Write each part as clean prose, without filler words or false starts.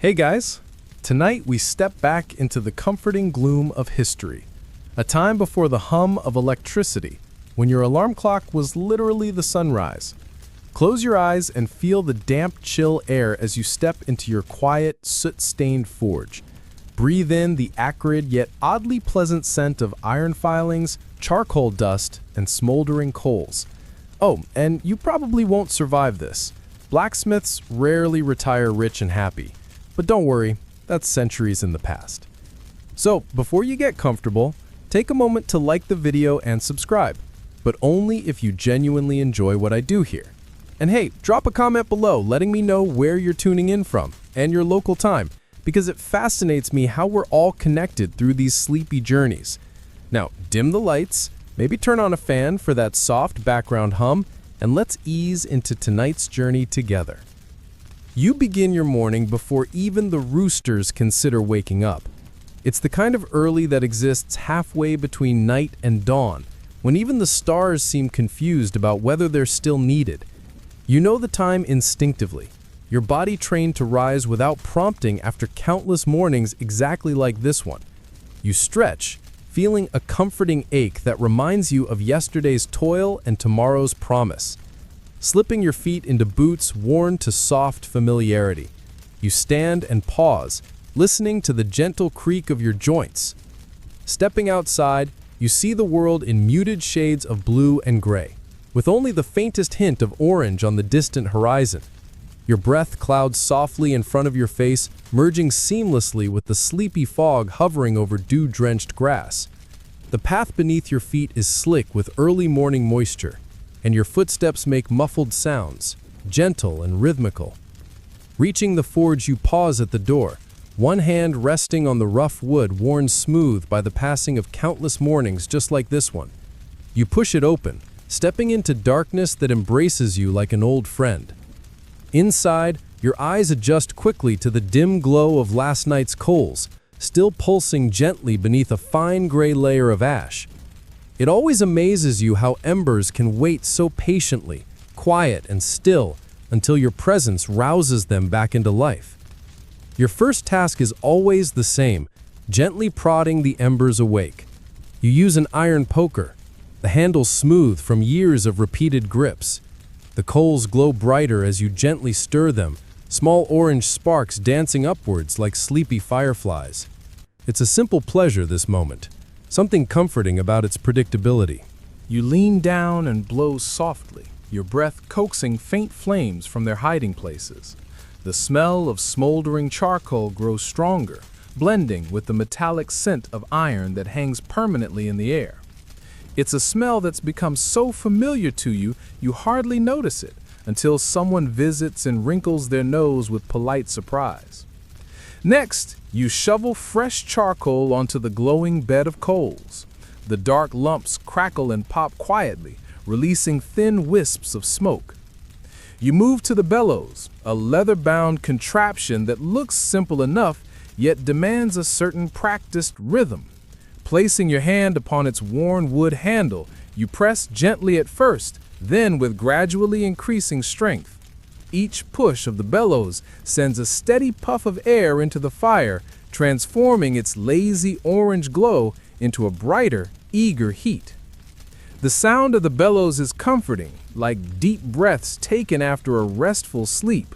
Hey guys! Tonight we step back into the comforting gloom of history, a time before the hum of electricity, when your alarm clock was literally the sunrise. Close your eyes and feel the damp, chill air as you step into your quiet, soot-stained forge. Breathe in the acrid yet oddly pleasant scent of iron filings, charcoal dust, and smoldering coals. Oh, and you probably won't survive this. Blacksmiths rarely retire rich and happy. But don't worry, that's centuries in the past. So, before you get comfortable, take a moment to like the video and subscribe, but only if you genuinely enjoy what I do here. And hey, drop a comment below letting me know where you're tuning in from and your local time, because it fascinates me how we're all connected through these sleepy journeys. Now, dim the lights, maybe turn on a fan for that soft background hum, and let's ease into tonight's journey together. You begin your morning before even the roosters consider waking up. It's the kind of early that exists halfway between night and dawn, when even the stars seem confused about whether they're still needed. You know the time instinctively, your body trained to rise without prompting after countless mornings exactly like this one. You stretch, feeling a comforting ache that reminds you of yesterday's toil and tomorrow's promise. Slipping your feet into boots worn to soft familiarity, you stand and pause, listening to the gentle creak of your joints. Stepping outside, you see the world in muted shades of blue and gray, with only the faintest hint of orange on the distant horizon. Your breath clouds softly in front of your face, merging seamlessly with the sleepy fog hovering over dew-drenched grass. The path beneath your feet is slick with early morning moisture, and your footsteps make muffled sounds, gentle and rhythmical. Reaching the forge, you pause at the door, one hand resting on the rough wood worn smooth by the passing of countless mornings just like this one. You push it open, stepping into darkness that embraces you like an old friend. Inside, your eyes adjust quickly to the dim glow of last night's coals, still pulsing gently beneath a fine gray layer of ash. It always amazes you how embers can wait so patiently, quiet and still, until your presence rouses them back into life. Your first task is always the same, gently prodding the embers awake. You use an iron poker, the handle smooth from years of repeated grips. The coals glow brighter as you gently stir them, small orange sparks dancing upwards like sleepy fireflies. It's a simple pleasure, this moment. Something comforting about its predictability. You lean down and blow softly, your breath coaxing faint flames from their hiding places. The smell of smoldering charcoal grows stronger, blending with the metallic scent of iron that hangs permanently in the air. It's a smell that's become so familiar to you, you hardly notice it until someone visits and wrinkles their nose with polite surprise. Next, you shovel fresh charcoal onto the glowing bed of coals. The dark lumps crackle and pop quietly, releasing thin wisps of smoke. You move to the bellows, a leather-bound contraption that looks simple enough, yet demands a certain practiced rhythm. Placing your hand upon its worn wood handle, you press gently at first, then with gradually increasing strength. Each push of the bellows sends a steady puff of air into the fire, transforming its lazy orange glow into a brighter, eager heat. The sound of the bellows is comforting, like deep breaths taken after a restful sleep.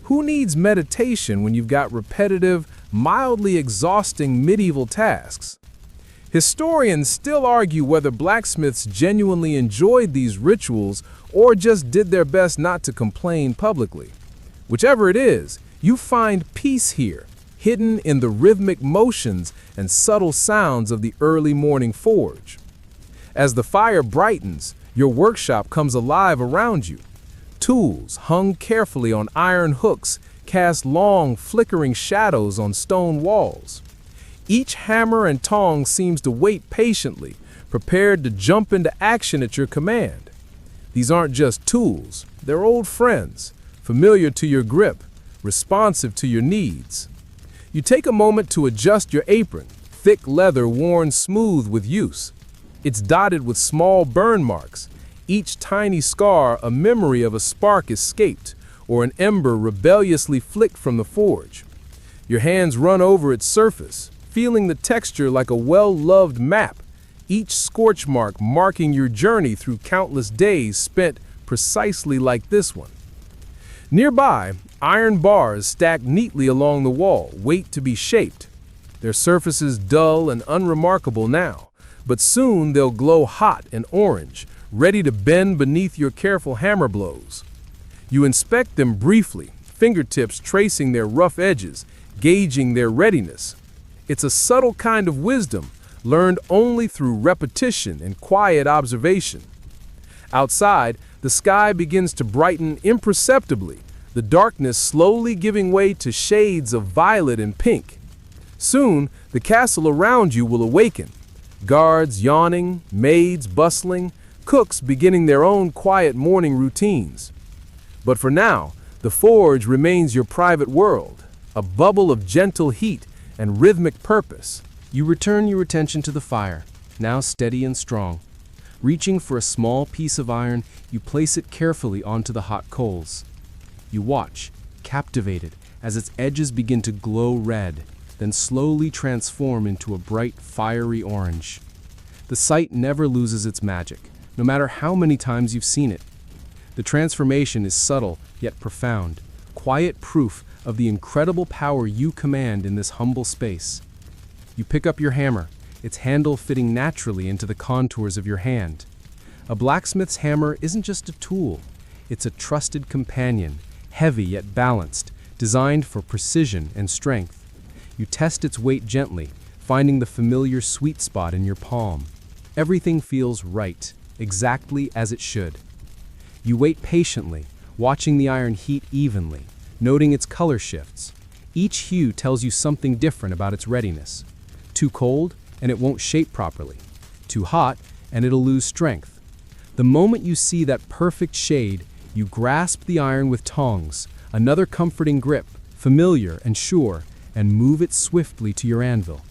Who needs meditation when you've got repetitive, mildly exhausting medieval tasks? Historians still argue whether blacksmiths genuinely enjoyed these rituals or just did their best not to complain publicly. Whichever it is, you find peace here, hidden in the rhythmic motions and subtle sounds of the early morning forge. As the fire brightens, your workshop comes alive around you. Tools, hung carefully on iron hooks, cast long, flickering shadows on stone walls. Each hammer and tong seems to wait patiently, prepared to jump into action at your command. These aren't just tools, they're old friends, familiar to your grip, responsive to your needs. You take a moment to adjust your apron, thick leather worn smooth with use. It's dotted with small burn marks, each tiny scar a memory of a spark escaped or an ember rebelliously flicked from the forge. Your hands run over its surface, feeling the texture like a well-loved map, each scorch mark marking your journey through countless days spent precisely like this one. Nearby, iron bars stacked neatly along the wall wait to be shaped. Their surfaces dull and unremarkable now, but soon they'll glow hot and orange, ready to bend beneath your careful hammer blows. You inspect them briefly, fingertips tracing their rough edges, gauging their readiness. It's a subtle kind of wisdom, learned only through repetition and quiet observation. Outside, the sky begins to brighten imperceptibly, the darkness slowly giving way to shades of violet and pink. Soon, the castle around you will awaken. Guards yawning, maids bustling, cooks beginning their own quiet morning routines. But for now, the forge remains your private world, a bubble of gentle heat and rhythmic purpose. You return your attention to the fire, now steady and strong. Reaching for a small piece of iron, you place it carefully onto the hot coals. You watch, captivated, as its edges begin to glow red, then slowly transform into a bright, fiery orange. The sight never loses its magic, no matter how many times you've seen it. The transformation is subtle yet profound, quiet proof of the incredible power you command in this humble space. You pick up your hammer, its handle fitting naturally into the contours of your hand. A blacksmith's hammer isn't just a tool, it's a trusted companion, heavy yet balanced, designed for precision and strength. You test its weight gently, finding the familiar sweet spot in your palm. Everything feels right, exactly as it should. You wait patiently, watching the iron heat evenly, noting its color shifts. Each hue tells you something different about its readiness. Too cold, and it won't shape properly. Too hot, and it'll lose strength. The moment you see that perfect shade, you grasp the iron with tongs, another comforting grip, familiar and sure, and move it swiftly to your anvil.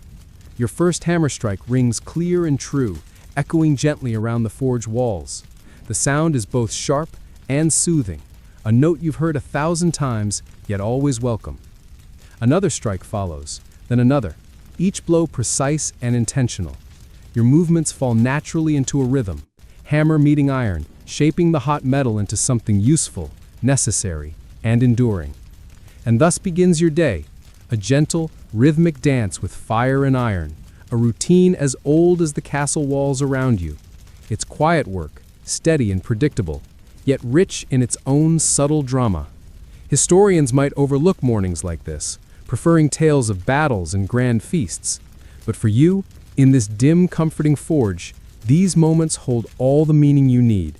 Your first hammer strike rings clear and true, echoing gently around the forge walls. The sound is both sharp and soothing, a note you've heard 1,000 times, yet always welcome. Another strike follows, then another, each blow precise and intentional. Your movements fall naturally into a rhythm, hammer meeting iron, shaping the hot metal into something useful, necessary, and enduring. And thus begins your day, a gentle, rhythmic dance with fire and iron, a routine as old as the castle walls around you. It's quiet work, steady and predictable, yet rich in its own subtle drama. Historians might overlook mornings like this, preferring tales of battles and grand feasts. But for you, in this dim, comforting forge, these moments hold all the meaning you need.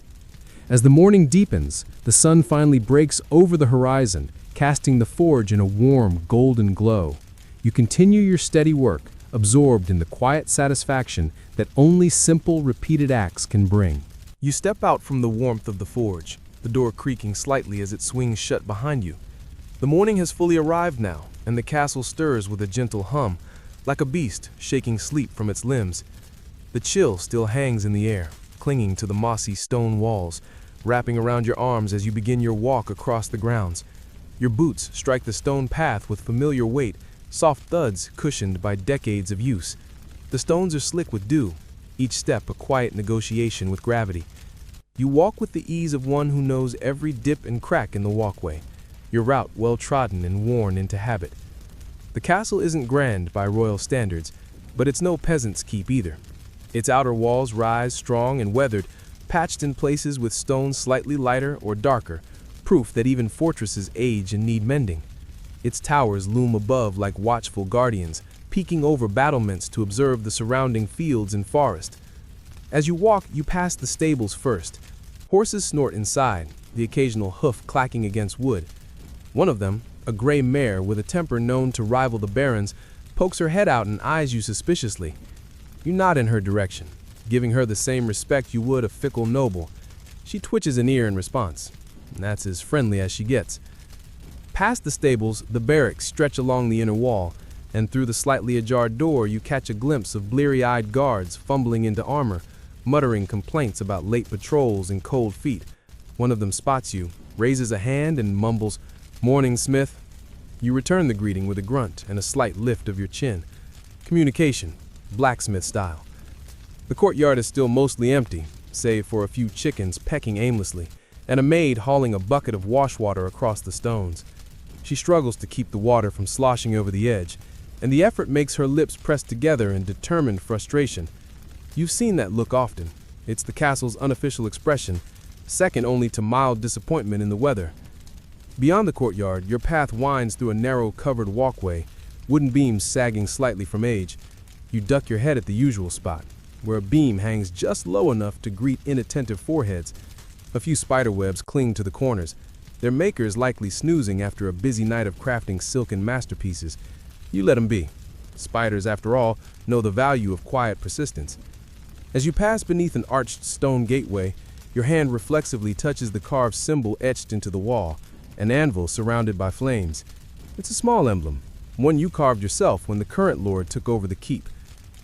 As the morning deepens, the sun finally breaks over the horizon, casting the forge in a warm, golden glow. You continue your steady work, absorbed in the quiet satisfaction that only simple, repeated acts can bring. You step out from the warmth of the forge, the door creaking slightly as it swings shut behind you. The morning has fully arrived now, and the castle stirs with a gentle hum, like a beast shaking sleep from its limbs. The chill still hangs in the air, clinging to the mossy stone walls, wrapping around your arms as you begin your walk across the grounds. Your boots strike the stone path with familiar weight, soft thuds cushioned by decades of use. The stones are slick with dew, each step a quiet negotiation with gravity. You walk with the ease of one who knows every dip and crack in the walkway, your route well trodden and worn into habit. The castle isn't grand by royal standards, but it's no peasant's keep either. Its outer walls rise strong and weathered, patched in places with stones slightly lighter or darker, proof that even fortresses age and need mending. Its towers loom above like watchful guardians, peeking over battlements to observe the surrounding fields and forest. As you walk, you pass the stables first. Horses snort inside, the occasional hoof clacking against wood. One of them, a gray mare with a temper known to rival the baron's, pokes her head out and eyes you suspiciously. You nod in her direction, giving her the same respect you would a fickle noble. She twitches an ear in response, and that's as friendly as she gets. Past the stables, the barracks stretch along the inner wall, and through the slightly ajar door you catch a glimpse of bleary-eyed guards fumbling into armor, muttering complaints about late patrols and cold feet. One of them spots you, raises a hand and mumbles, "Morning, Smith." You return the greeting with a grunt and a slight lift of your chin. Communication, blacksmith style. The courtyard is still mostly empty, save for a few chickens pecking aimlessly, and a maid hauling a bucket of wash water across the stones. She struggles to keep the water from sloshing over the edge, and the effort makes her lips press together in determined frustration. You've seen that look often. It's the castle's unofficial expression, second only to mild disappointment in the weather. Beyond the courtyard, your path winds through a narrow covered walkway, wooden beams sagging slightly from age. You duck your head at the usual spot, where a beam hangs just low enough to greet inattentive foreheads. A few spider webs cling to the corners, their makers likely snoozing after a busy night of crafting silken masterpieces. You let them be. Spiders, after all, know the value of quiet persistence. As you pass beneath an arched stone gateway, your hand reflexively touches the carved symbol etched into the wall, an anvil surrounded by flames. It's a small emblem, one you carved yourself when the current lord took over the keep.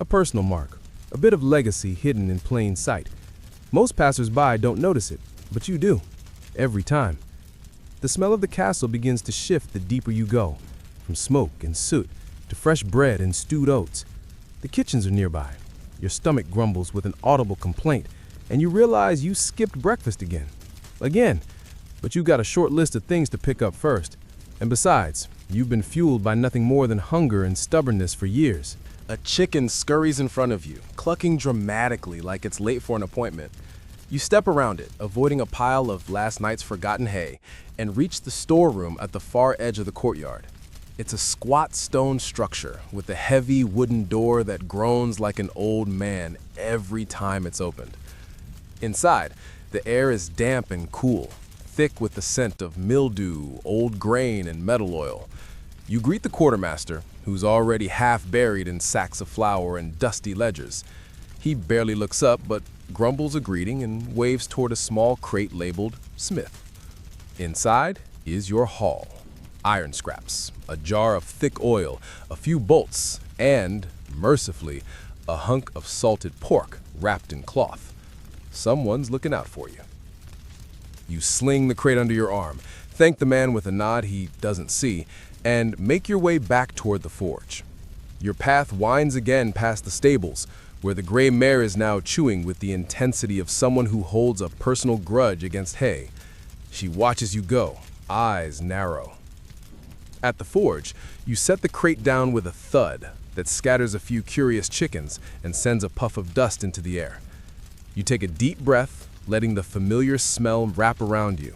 A personal mark, a bit of legacy hidden in plain sight. Most passers-by don't notice it, but you do, every time. The smell of the castle begins to shift the deeper you go, from smoke and soot to fresh bread and stewed oats. The kitchens are nearby. Your stomach grumbles with an audible complaint, and you realize you skipped breakfast again. But you've got a short list of things to pick up first. And besides, you've been fueled by nothing more than hunger and stubbornness for years. A chicken scurries in front of you, clucking dramatically like it's late for an appointment. You step around it, avoiding a pile of last night's forgotten hay, and reach the storeroom at the far edge of the courtyard. It's a squat stone structure with a heavy wooden door that groans like an old man every time it's opened. Inside, the air is damp and cool, thick with the scent of mildew, old grain, and metal oil. You greet the quartermaster, who's already half buried in sacks of flour and dusty ledgers. He barely looks up, but grumbles a greeting and waves toward a small crate labeled Smith. Inside is your haul. Iron scraps, a jar of thick oil, a few bolts, and, mercifully, a hunk of salted pork wrapped in cloth. Someone's looking out for you. You sling the crate under your arm, thank the man with a nod he doesn't see, and make your way back toward the forge. Your path winds again past the stables, where the gray mare is now chewing with the intensity of someone who holds a personal grudge against hay. She watches you go, eyes narrow. At the forge, you set the crate down with a thud that scatters a few curious chickens and sends a puff of dust into the air. You take a deep breath, letting the familiar smell wrap around you.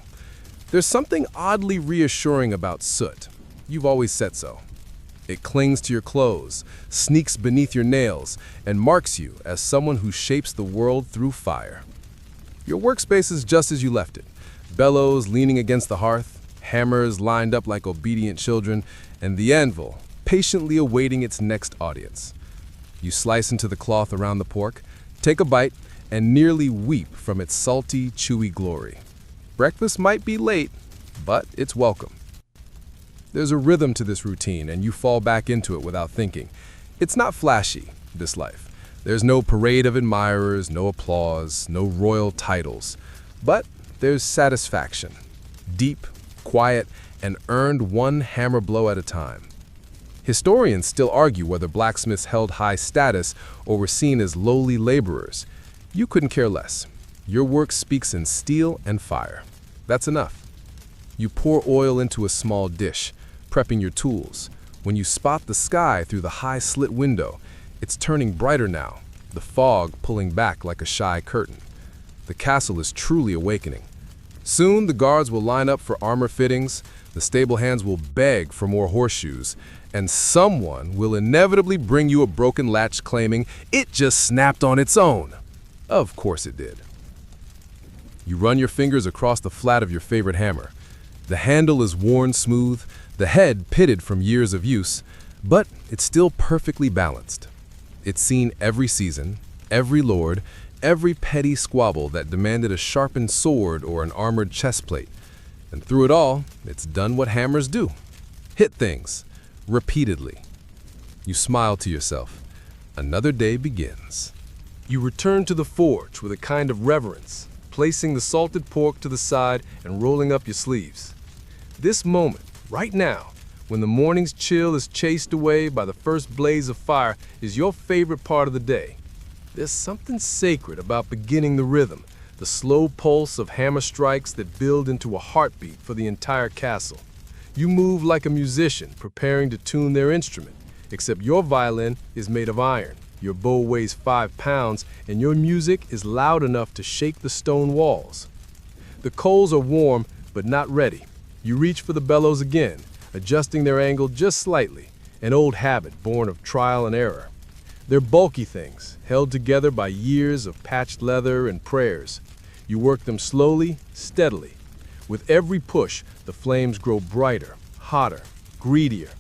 There's something oddly reassuring about soot. You've always said so. It clings to your clothes, sneaks beneath your nails, and marks you as someone who shapes the world through fire. Your workspace is just as you left it. Bellows leaning against the hearth, hammers lined up like obedient children, and the anvil patiently awaiting its next audience. You slice into the cloth around the pork, take a bite, and nearly weep from its salty, chewy glory. Breakfast might be late, but it's welcome. There's a rhythm to this routine, and you fall back into it without thinking. It's not flashy, this life. There's no parade of admirers, no applause, no royal titles. But there's satisfaction. Deep, quiet, and earned one hammer blow at a time. Historians still argue whether blacksmiths held high status or were seen as lowly laborers. You couldn't care less. Your work speaks in steel and fire. That's enough. You pour oil into a small dish, prepping your tools. When you spot the sky through the high slit window, it's turning brighter now, the fog pulling back like a shy curtain. The castle is truly awakening. Soon the guards will line up for armor fittings, the stable hands will beg for more horseshoes, and someone will inevitably bring you a broken latch claiming it just snapped on its own. Of course it did. You run your fingers across the flat of your favorite hammer. The handle is worn smooth, the head pitted from years of use, but it's still perfectly balanced. It's seen every season, every lord, every petty squabble that demanded a sharpened sword or an armored chestplate. And through it all, it's done what hammers do. Hit things, repeatedly. You smile to yourself. Another day begins. You return to the forge with a kind of reverence, placing the salted pork to the side and rolling up your sleeves. This moment, right now, when the morning's chill is chased away by the first blaze of fire, is your favorite part of the day. There's something sacred about beginning the rhythm, the slow pulse of hammer strikes that build into a heartbeat for the entire castle. You move like a musician preparing to tune their instrument, except your violin is made of iron, your bow weighs 5 pounds, and your music is loud enough to shake the stone walls. The coals are warm, but not ready. You reach for the bellows again, adjusting their angle just slightly, an old habit born of trial and error. They're bulky things, held together by years of patched leather and prayers. You work them slowly, steadily. With every push, the flames grow brighter, hotter, greedier.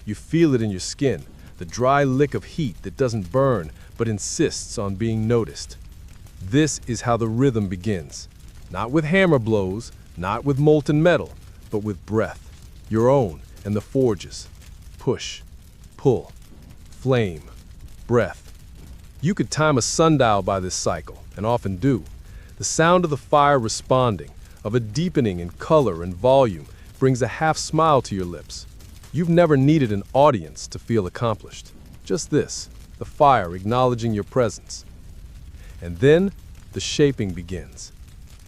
You feel it in your skin, the dry lick of heat that doesn't burn but insists on being noticed. This is how the rhythm begins. Not with hammer blows, not with molten metal, but with breath, your own and the forge's. Push, pull, flame, breath. You could time a sundial by this cycle, and often do. The sound of the fire responding, of a deepening in color and volume, brings a half smile to your lips. You've never needed an audience to feel accomplished. Just this, the fire acknowledging your presence. And then, the shaping begins.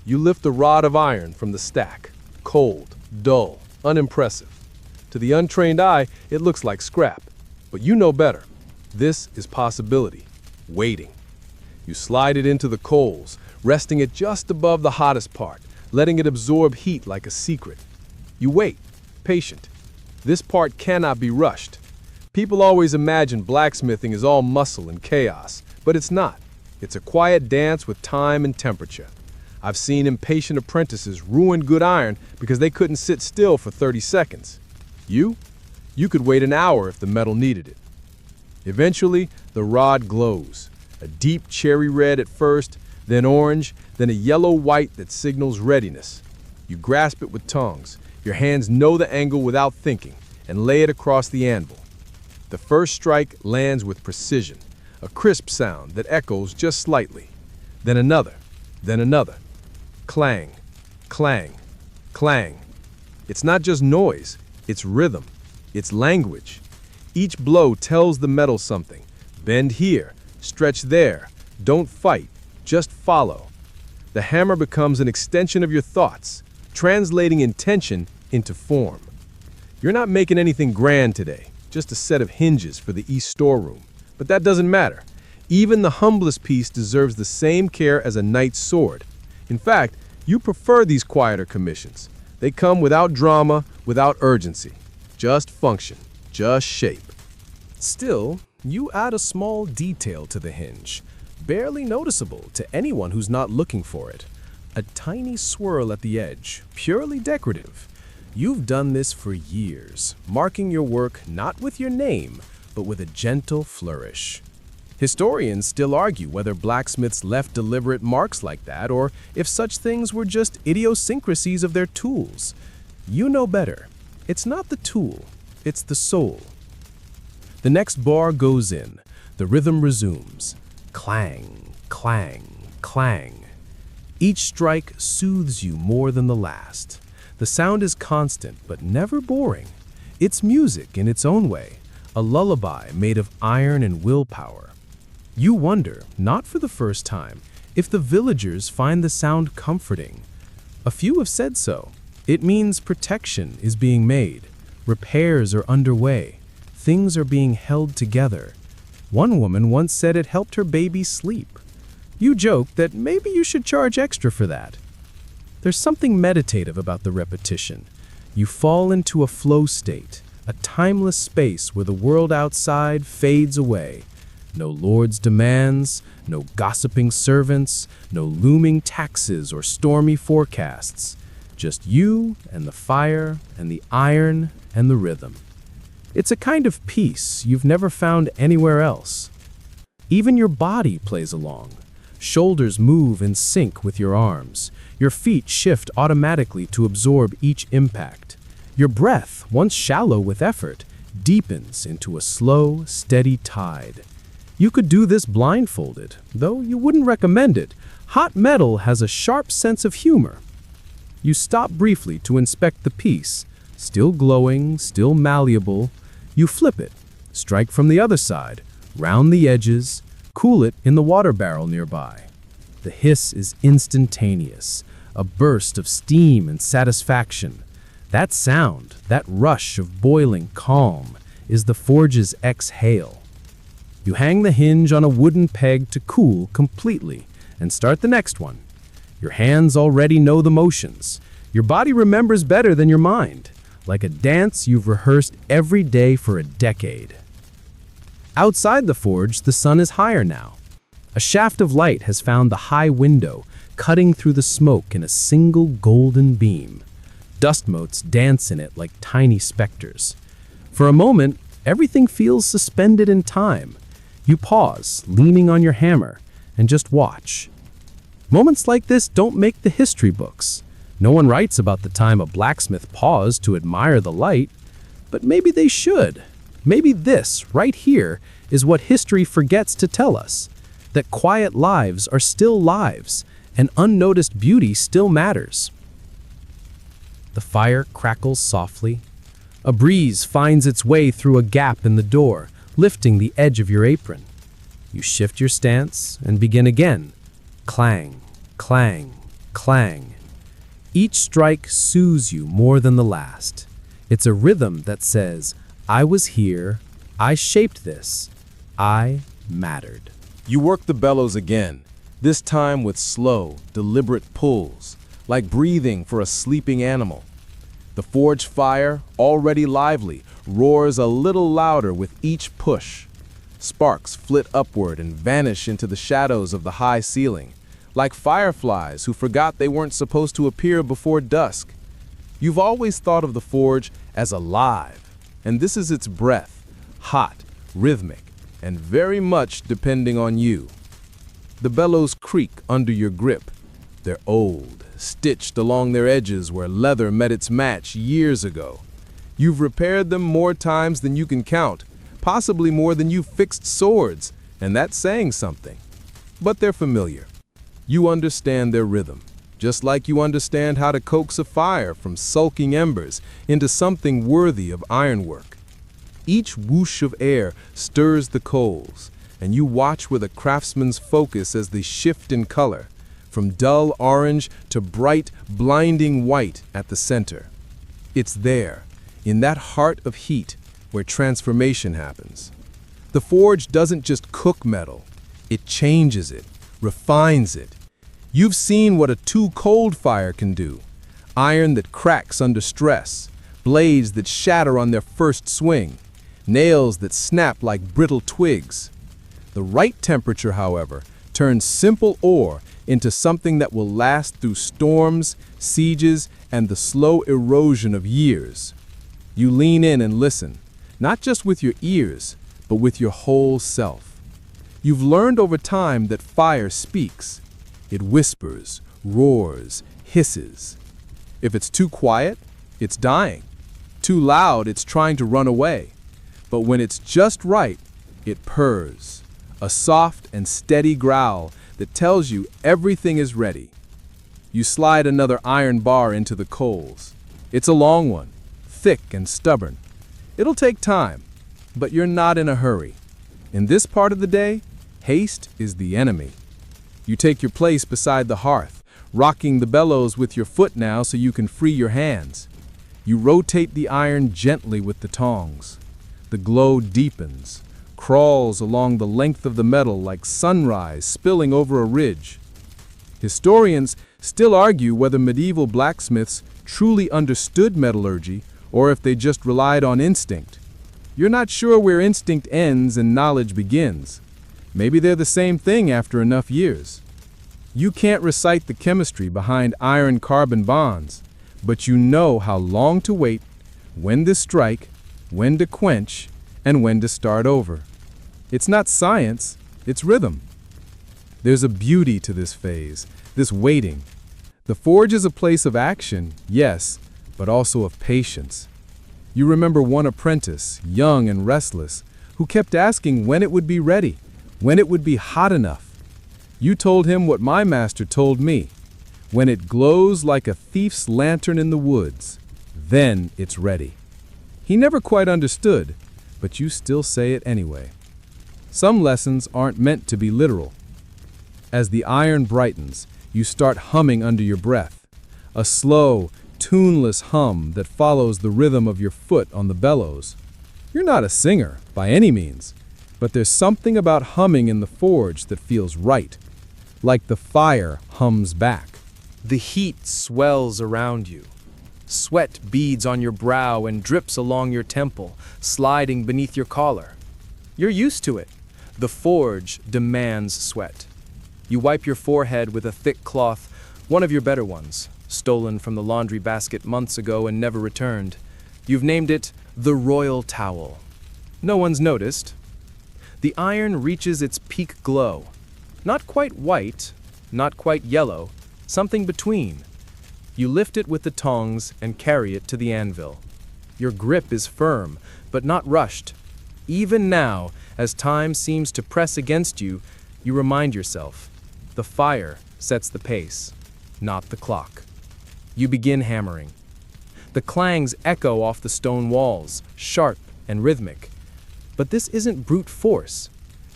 You lift the rod of iron from the stack, cold, dull, unimpressive. To the untrained eye, it looks like scrap, but you know better. This is possibility, waiting. You slide it into the coals, resting it just above the hottest part, letting it absorb heat like a secret. You wait, patient. This part cannot be rushed. People always imagine blacksmithing is all muscle and chaos, but it's not. It's a quiet dance with time and temperature. I've seen impatient apprentices ruin good iron because they couldn't sit still for 30 seconds. You could wait an hour if the metal needed it. Eventually, the rod glows, a deep cherry red at first, then orange, then a yellow-white that signals readiness. You grasp it with tongs. Your hands know the angle without thinking, and lay it across the anvil. The first strike lands with precision, a crisp sound that echoes just slightly. Then another, then another. Clang, clang, clang. It's not just noise, it's rhythm, it's language. Each blow tells the metal something. Bend here, stretch there, don't fight, just follow. The hammer becomes an extension of your thoughts, translating intention into form. You're not making anything grand today, just a set of hinges for the East storeroom. But that doesn't matter. Even the humblest piece deserves the same care as a knight's sword. In fact, you prefer these quieter commissions. They come without drama, without urgency. Just function, just shape. Still, you add a small detail to the hinge, barely noticeable to anyone who's not looking for it. A tiny swirl at the edge, purely decorative. You've done this for years, marking your work not with your name, but with a gentle flourish. Historians still argue whether blacksmiths left deliberate marks like that or if such things were just idiosyncrasies of their tools. You know better. It's not the tool, it's the soul. The next bar goes in. The rhythm resumes. Clang, clang, clang. Each strike soothes you more than the last. The sound is constant but never boring. It's music in its own way, a lullaby made of iron and willpower. You wonder, not for the first time, if the villagers find the sound comforting. A few have said so. It means protection is being made, repairs are underway, things are being held together. One woman once said it helped her baby sleep. You joke that maybe you should charge extra for that. There's something meditative about the repetition. You fall into a flow state, a timeless space where the world outside fades away. No lord's demands, no gossiping servants, no looming taxes or stormy forecasts. Just you and the fire and the iron and the rhythm. It's a kind of peace you've never found anywhere else. Even your body plays along. Shoulders move in sync with your arms. Your feet shift automatically to absorb each impact. Your breath, once shallow with effort, deepens into a slow, steady tide. You could do this blindfolded, though you wouldn't recommend it. Hot metal has a sharp sense of humor. You stop briefly to inspect the piece, still glowing, still malleable. You flip it, strike from the other side, round the edges, cool it in the water barrel nearby. The hiss is instantaneous, a burst of steam and satisfaction. That sound, that rush of boiling calm, is the forge's exhale. You hang the hinge on a wooden peg to cool completely and start the next one. Your hands already know the motions. Your body remembers better than your mind, like a dance you've rehearsed every day for a decade. Outside the forge, the sun is higher now. A shaft of light has found the high window, cutting through the smoke in a single golden beam. Dust motes dance in it like tiny specters. For a moment, everything feels suspended in time. You pause, leaning on your hammer, and just watch. Moments like this don't make the history books. No one writes about the time a blacksmith paused to admire the light, but maybe they should. Maybe this, right here, is what history forgets to tell us, that quiet lives are still lives, and unnoticed beauty still matters. The fire crackles softly. A breeze finds its way through a gap in the door, lifting the edge of your apron. You shift your stance and begin again. Clang, clang, clang. Each strike soothes you more than the last. It's a rhythm that says, I was here, I shaped this, I mattered. You work the bellows again, this time with slow, deliberate pulls, like breathing for a sleeping animal. The forge fire, already lively, roars a little louder with each push. Sparks flit upward and vanish into the shadows of the high ceiling, like fireflies who forgot they weren't supposed to appear before dusk. You've always thought of the forge as alive, and this is its breath, hot, rhythmic, and very much depending on you. The bellows creak under your grip. They're old, stitched along their edges where leather met its match years ago. You've repaired them more times than you can count, possibly more than you've fixed swords, and that's saying something. But they're familiar. You understand their rhythm, just like you understand how to coax a fire from sulking embers into something worthy of ironwork. Each whoosh of air stirs the coals, and you watch with a craftsman's focus as they shift in color, from dull orange to bright, blinding white at the center. It's there, in that heart of heat, where transformation happens. The forge doesn't just cook metal, it changes it, refines it. You've seen what a too-cold fire can do. Iron that cracks under stress, blades that shatter on their first swing, nails that snap like brittle twigs. The right temperature, however, turns simple ore into something that will last through storms, sieges, and the slow erosion of years. You lean in and listen, not just with your ears, but with your whole self. You've learned over time that fire speaks. It whispers, roars, hisses. If it's too quiet, it's dying. Too loud, it's trying to run away. But when it's just right, it purrs, a soft and steady growl that tells you everything is ready. You slide another iron bar into the coals. It's a long one, thick and stubborn. It'll take time, but you're not in a hurry. In this part of the day, haste is the enemy. You take your place beside the hearth, rocking the bellows with your foot now so you can free your hands. You rotate the iron gently with the tongs. The glow deepens, crawls along the length of the metal like sunrise spilling over a ridge. Historians still argue whether medieval blacksmiths truly understood metallurgy or if they just relied on instinct. You're not sure where instinct ends and knowledge begins. Maybe they're the same thing after enough years. You can't recite the chemistry behind iron-carbon bonds, but you know how long to wait, when to strike, when to quench, and when to start over. It's not science, it's rhythm. There's a beauty to this phase, this waiting. The forge is a place of action, yes, but also of patience. You remember one apprentice, young and restless, who kept asking when it would be ready, when it would be hot enough. You told him what my master told me. When it glows like a thief's lantern in the woods, Then it's ready. He never quite understood, but you still say it anyway. Some lessons aren't meant to be literal. As the iron brightens, you start humming under your breath, a slow, tuneless hum that follows the rhythm of your foot on the bellows. You're not a singer, by any means, but there's something about humming in the forge that feels right, like the fire hums back. The heat swells around you. Sweat beads on your brow and drips along your temple, sliding beneath your collar. You're used to it. The forge demands sweat. You wipe your forehead with a thick cloth, one of your better ones, stolen from the laundry basket months ago and never returned. You've named it the Royal Towel. No one's noticed. The iron reaches its peak glow. Not quite white, not quite yellow, something between. You lift it with the tongs and carry it to the anvil. Your grip is firm, but not rushed. Even now, as time seems to press against you, you remind yourself, the fire sets the pace, not the clock. You begin hammering. The clangs echo off the stone walls, sharp and rhythmic. But this isn't brute force.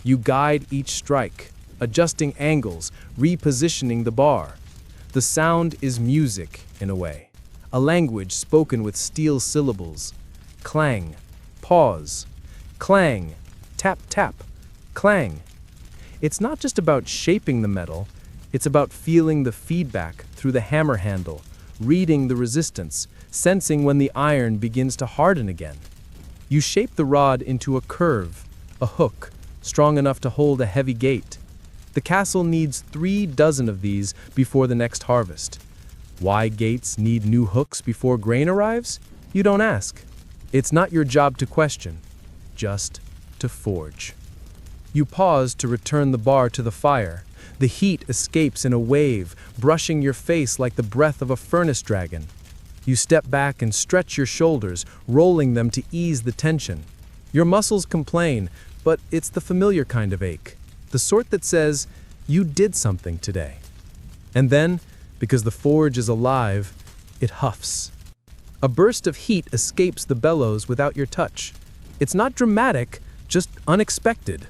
You guide each strike, adjusting angles, repositioning the bar. The sound is music, in a way, a language spoken with steel syllables. Clang, pause, clang, tap, tap, clang. It's not just about shaping the metal, it's about feeling the feedback through the hammer handle, reading the resistance, sensing when the iron begins to harden again. You shape the rod into a curve, a hook, strong enough to hold a heavy gate. The castle needs 3 dozen of these before the next harvest. Why gates need new hooks before grain arrives? You don't ask. It's not your job to question, just to forge. You pause to return the bar to the fire. The heat escapes in a wave, brushing your face like the breath of a furnace dragon. You step back and stretch your shoulders, rolling them to ease the tension. Your muscles complain, but it's the familiar kind of ache, the sort that says, you did something today. And then, because the forge is alive, it huffs. A burst of heat escapes the bellows without your touch. It's not dramatic, just unexpected.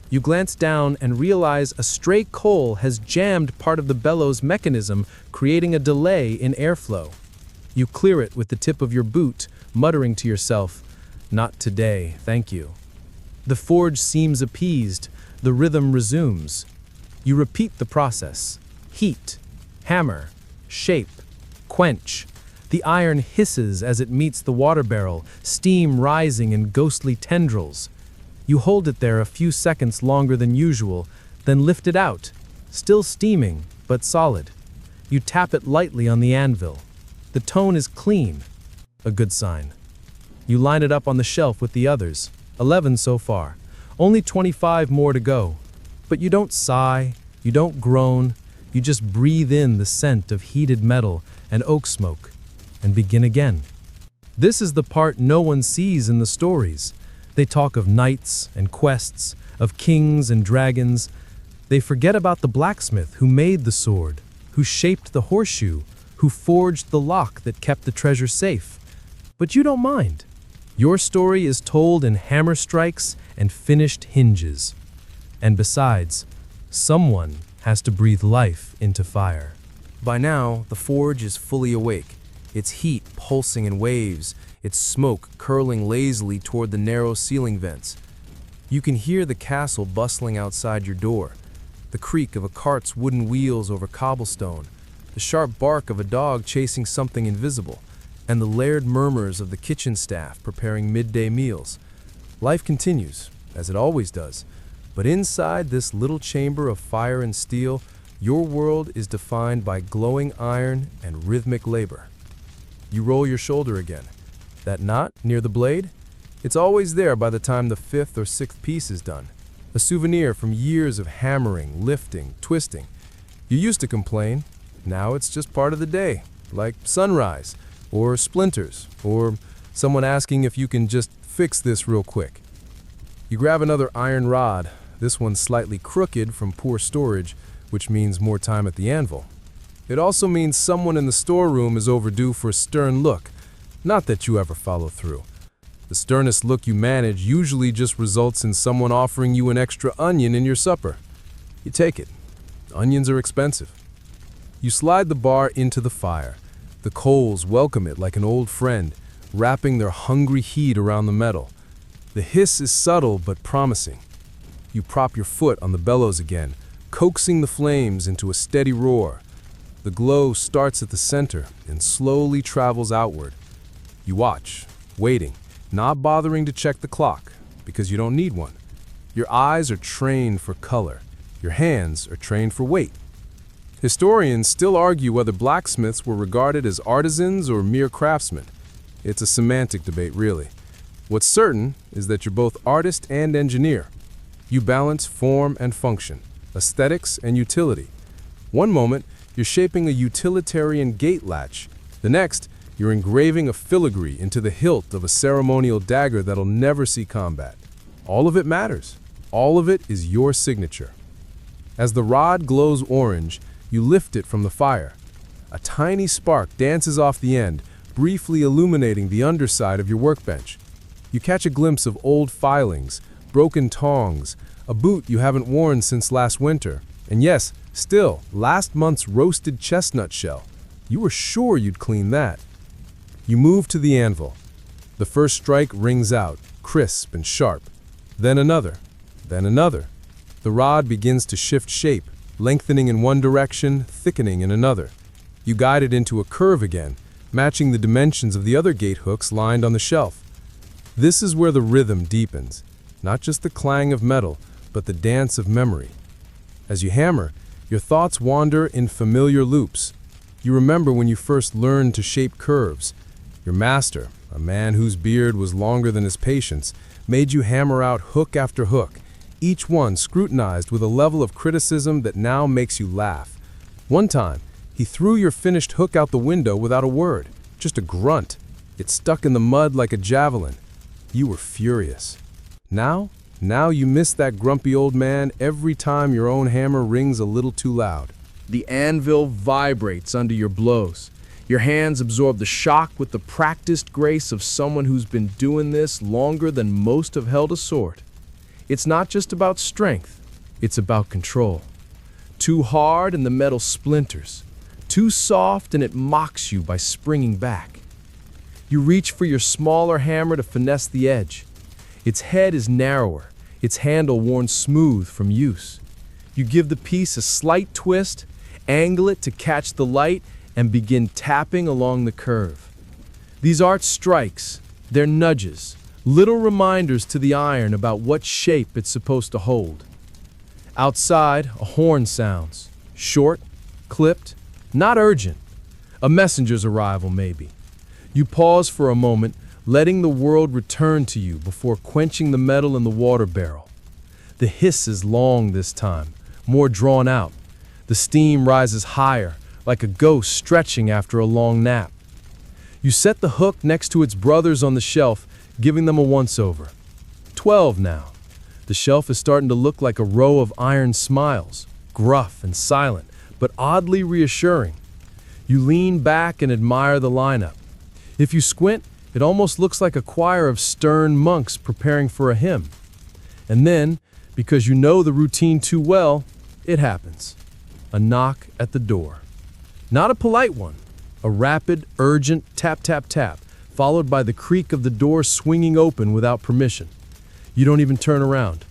You glance down and realize a stray coal has jammed part of the bellows mechanism, creating a delay in airflow. You clear it with the tip of your boot, muttering to yourself, "Not today, thank you." The forge seems appeased. The rhythm resumes. You repeat the process. Heat, hammer, shape, quench. The iron hisses as it meets the water barrel, steam rising in ghostly tendrils. You hold it there a few seconds longer than usual, then lift it out, still steaming, but solid. You tap it lightly on the anvil. The tone is clean, a good sign. You line it up on the shelf with the others, 11 so far, only 25 more to go. But you don't sigh, you don't groan, you just breathe in the scent of heated metal and oak smoke, and begin again. This is the part no one sees in the stories. They talk of knights and quests, of kings and dragons. They forget about the blacksmith who made the sword, who shaped the horseshoe, who forged the lock that kept the treasure safe. But you don't mind. Your story is told in hammer strikes and finished hinges. And besides, someone has to breathe life into fire. By now, the forge is fully awake, its heat pulsing in waves, its smoke curling lazily toward the narrow ceiling vents. You can hear the castle bustling outside your door, the creak of a cart's wooden wheels over cobblestone, the sharp bark of a dog chasing something invisible, and the layered murmurs of the kitchen staff preparing midday meals. Life continues, as it always does, but inside this little chamber of fire and steel, your world is defined by glowing iron and rhythmic labor. You roll your shoulder again. That knot near the blade? It's always there by the time the 5th or 6th piece is done. A souvenir from years of hammering, lifting, twisting. You used to complain. Now it's just part of the day, like sunrise, or splinters, or someone asking if you can just fix this real quick. You grab another iron rod, this one slightly crooked from poor storage, which means more time at the anvil. It also means someone in the storeroom is overdue for a stern look. Not that you ever follow through. The sternest look you manage usually just results in someone offering you an extra onion in your supper. You take it. Onions are expensive. You slide the bar into the fire. The coals welcome it like an old friend, wrapping their hungry heat around the metal. The hiss is subtle but promising. You prop your foot on the bellows again, coaxing the flames into a steady roar. The glow starts at the center and slowly travels outward. You watch, waiting, not bothering to check the clock, because you don't need one. Your eyes are trained for color. Your hands are trained for weight. Historians still argue whether blacksmiths were regarded as artisans or mere craftsmen. It's a semantic debate, really. What's certain is that you're both artist and engineer. You balance form and function, aesthetics and utility. One moment, you're shaping a utilitarian gate latch. The next, you're engraving a filigree into the hilt of a ceremonial dagger that'll never see combat. All of it matters. All of it is your signature. As the rod glows orange, you lift it from the fire. A tiny spark dances off the end, briefly illuminating the underside of your workbench. You catch a glimpse of old filings, broken tongs, a boot you haven't worn since last winter, and yes, still, last month's roasted chestnut shell. You were sure you'd clean that. You move to the anvil. The first strike rings out, crisp and sharp. Then another. Then another. The rod begins to shift shape, lengthening in one direction, thickening in another. You guide it into a curve again, matching the dimensions of the other gate hooks lined on the shelf. This is where the rhythm deepens, not just the clang of metal, but the dance of memory. As you hammer, your thoughts wander in familiar loops. You remember when you first learned to shape curves. Your master, a man whose beard was longer than his patience, made you hammer out hook after hook, each one scrutinized with a level of criticism that now makes you laugh. One time, he threw your finished hook out the window without a word, just a grunt. It stuck in the mud like a javelin. You were furious. Now you miss that grumpy old man every time your own hammer rings a little too loud. The anvil vibrates under your blows. Your hands absorb the shock with the practiced grace of someone who's been doing this longer than most have held a sword. It's not just about strength, it's about control. Too hard and the metal splinters. Too soft and it mocks you by springing back. You reach for your smaller hammer to finesse the edge. Its head is narrower, its handle worn smooth from use. You give the piece a slight twist, angle it to catch the light, and begin tapping along the curve. These aren't strikes, they're nudges, little reminders to the iron about what shape it's supposed to hold. Outside, a horn sounds, short, clipped, not urgent. A messenger's arrival, maybe. You pause for a moment, letting the world return to you before quenching the metal in the water barrel. The hiss is long this time, more drawn out. The steam rises higher, like a ghost stretching after a long nap. You set the hook next to its brothers on the shelf, giving them a once-over. 12 now. The shelf is starting to look like a row of iron smiles, gruff and silent, but oddly reassuring. You lean back and admire the lineup. If you squint, it almost looks like a choir of stern monks preparing for a hymn. And then, because you know the routine too well, it happens. A knock at the door. Not a polite one, a rapid, urgent tap, tap, tap, followed by the creak of the door swinging open without permission. You don't even turn around.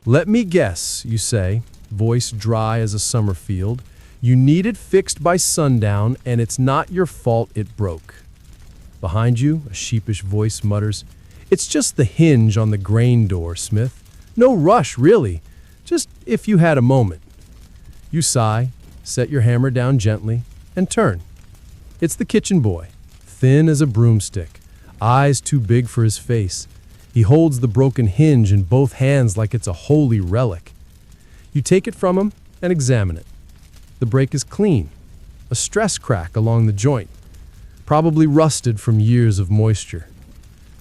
"Let me guess," you say, voice dry as a summer field. "You need it fixed by sundown, and it's not your fault it broke." Behind you, a sheepish voice mutters, "It's just the hinge on the grain door, Smith. No rush, really. Just if you had a moment." You sigh, set your hammer down gently, and turn. It's the kitchen boy, thin as a broomstick, eyes too big for his face. He holds the broken hinge in both hands like it's a holy relic. You take it from him and examine it. The break is clean, a stress crack along the joint, probably rusted from years of moisture.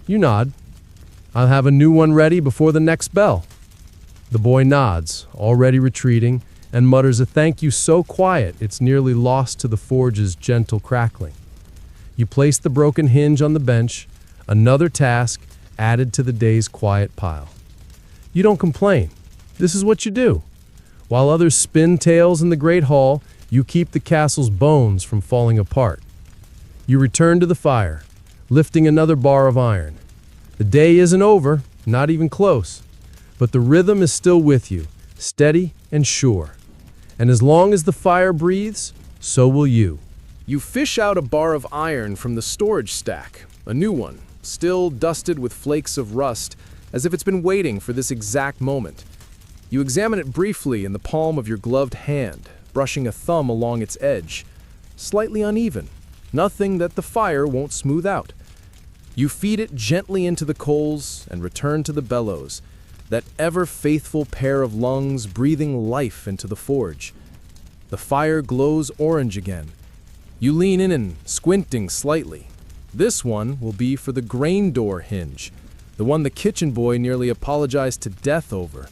You nod. "I'll have a new one ready before the next bell." The boy nods, already retreating, and mutters a thank you so quiet it's nearly lost to the forge's gentle crackling. You place the broken hinge on the bench, another task added to the day's quiet pile. You don't complain. This is what you do. While others spin tales in the Great Hall, you keep the castle's bones from falling apart. You return to the fire, lifting another bar of iron. The day isn't over, not even close, but the rhythm is still with you, steady and sure. And as long as the fire breathes, so will you. You fish out a bar of iron from the storage stack, a new one, still dusted with flakes of rust, as if it's been waiting for this exact moment. You examine it briefly in the palm of your gloved hand, brushing a thumb along its edge. Slightly uneven, nothing that the fire won't smooth out. You feed it gently into the coals and return to the bellows, that ever-faithful pair of lungs breathing life into the forge. The fire glows orange again. You lean in and squinting slightly. This one will be for the grain door hinge, the one the kitchen boy nearly apologized to death over.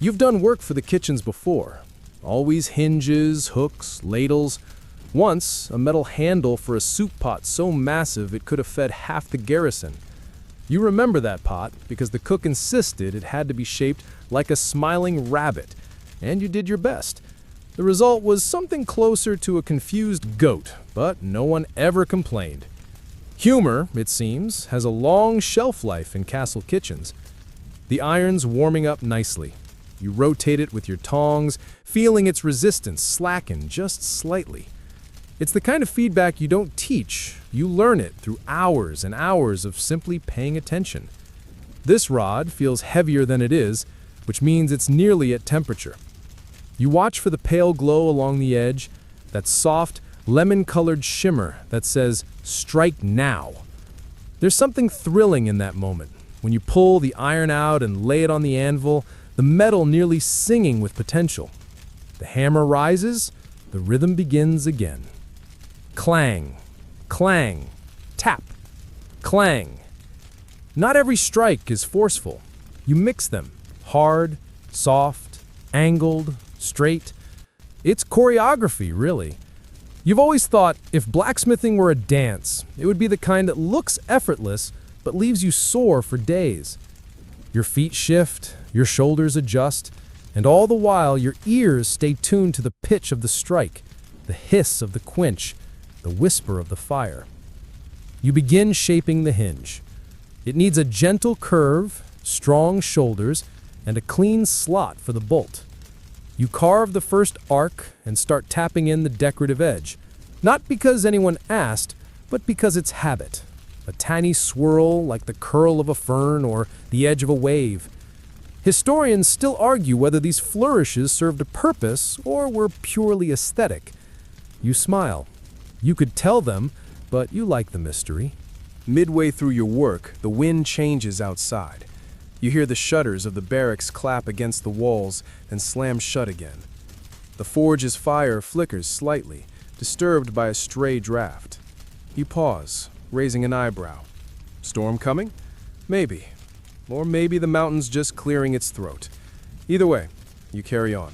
You've done work for the kitchens before. Always hinges, hooks, ladles. Once, a metal handle for a soup pot so massive it could have fed half the garrison. You remember that pot because the cook insisted it had to be shaped like a smiling rabbit, and you did your best. The result was something closer to a confused goat, but no one ever complained. Humor, it seems, has a long shelf life in castle kitchens. The iron's warming up nicely. You rotate it with your tongs, feeling its resistance slacken just slightly. It's the kind of feedback you don't teach. You learn it through hours and hours of simply paying attention. This rod feels heavier than it is, which means it's nearly at temperature. You watch for the pale glow along the edge, that soft, lemon-colored shimmer that says, "Strike now." There's something thrilling in that moment. When you pull the iron out and lay it on the anvil, the metal nearly singing with potential. The hammer rises, the rhythm begins again. Clang, clang, tap, clang. Not every strike is forceful. You mix them, hard, soft, angled, straight. It's choreography, really. You've always thought if blacksmithing were a dance, it would be the kind that looks effortless but leaves you sore for days. Your feet shift, your shoulders adjust, and all the while your ears stay tuned to the pitch of the strike, the hiss of the quench, the whisper of the fire. You begin shaping the hinge. It needs a gentle curve, strong shoulders, and a clean slot for the bolt. You carve the first arc and start tapping in the decorative edge, not because anyone asked, but because it's habit. A tiny swirl like the curl of a fern or the edge of a wave. Historians still argue whether these flourishes served a purpose or were purely aesthetic. You smile. You could tell them, but you like the mystery. Midway through your work, the wind changes outside. You hear the shutters of the barracks clap against the walls and slam shut again. The forge's fire flickers slightly, disturbed by a stray draft. You pause, raising an eyebrow. Storm coming? Maybe. Or maybe the mountain's just clearing its throat. Either way, you carry on.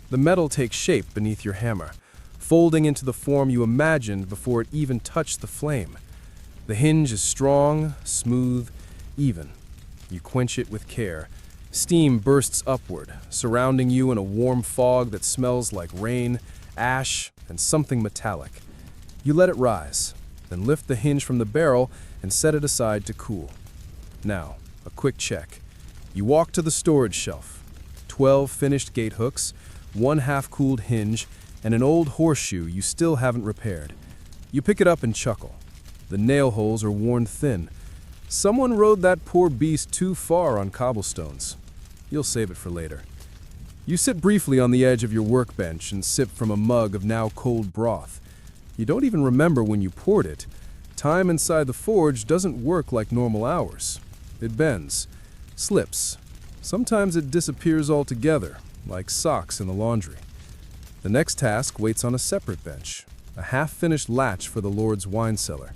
The metal takes shape beneath your hammer, folding into the form you imagined before it even touched the flame. The hinge is strong, smooth, even. You quench it with care. Steam bursts upward, surrounding you in a warm fog that smells like rain, ash, and something metallic. You let it rise, then lift the hinge from the barrel and set it aside to cool. Now, a quick check. You walk to the storage shelf. 12 finished gate hooks, one half-cooled hinge, and an old horseshoe you still haven't repaired. You pick it up and chuckle. The nail holes are worn thin. Someone rode that poor beast too far on cobblestones. You'll save it for later. You sit briefly on the edge of your workbench and sip from a mug of now cold broth. You don't even remember when you poured it. Time inside the forge doesn't work like normal hours. It bends, slips. Sometimes it disappears altogether, like socks in the laundry. The next task waits on a separate bench, a half-finished latch for the Lord's wine cellar.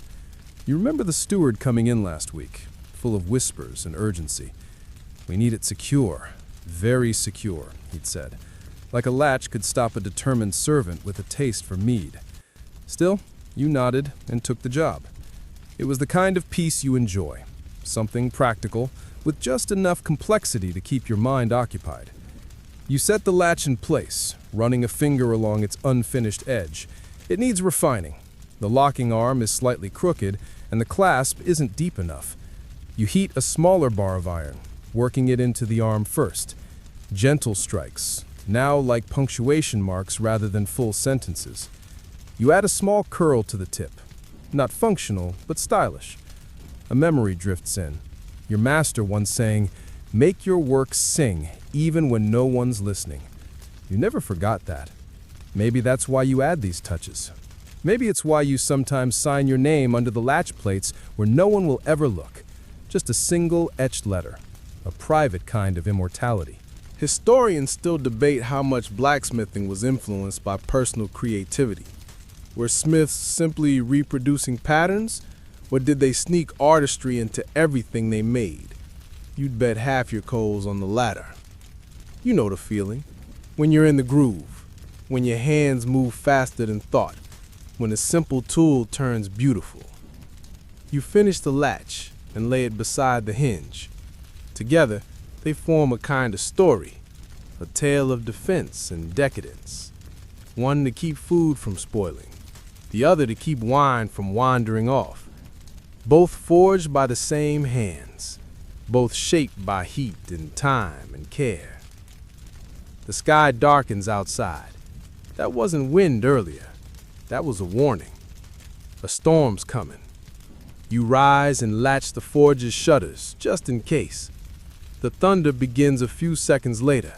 You remember the steward coming in last week, full of whispers and urgency. "We need it secure, very secure," he'd said. Like a latch could stop a determined servant with a taste for mead. Still, You nodded and took the job. It was the kind of peace you enjoy, something practical, with just enough complexity to keep your mind occupied. You set the latch in place, running a finger along its unfinished edge. It needs refining. The locking arm is slightly crooked, and the clasp isn't deep enough. You heat a smaller bar of iron, working it into the arm first. Gentle strikes, now like punctuation marks rather than full sentences. You add a small curl to the tip. Not functional, but stylish. A memory drifts in. Your master once saying, "Make your work sing, even when no one's listening." You never forgot that. Maybe that's why you add these touches. Maybe it's why you sometimes sign your name under the latch plates where no one will ever look. Just a single etched letter. A private kind of immortality. Historians still debate how much blacksmithing was influenced by personal creativity. Were smiths simply reproducing patterns, or did they sneak artistry into everything they made? You'd bet half your coals on the latter. You know the feeling. When you're in the groove, when your hands move faster than thought, when a simple tool turns beautiful. You finish the latch and lay it beside the hinge. Together, they form a kind of story, a tale of defense and decadence. One to keep food from spoiling, the other to keep wine from wandering off. Both forged by the same hands, both shaped by heat and time and care. The sky darkens outside. That wasn't wind earlier. That was a warning. A storm's coming. You rise and latch the forge's shutters, just in case. The thunder begins a few seconds later,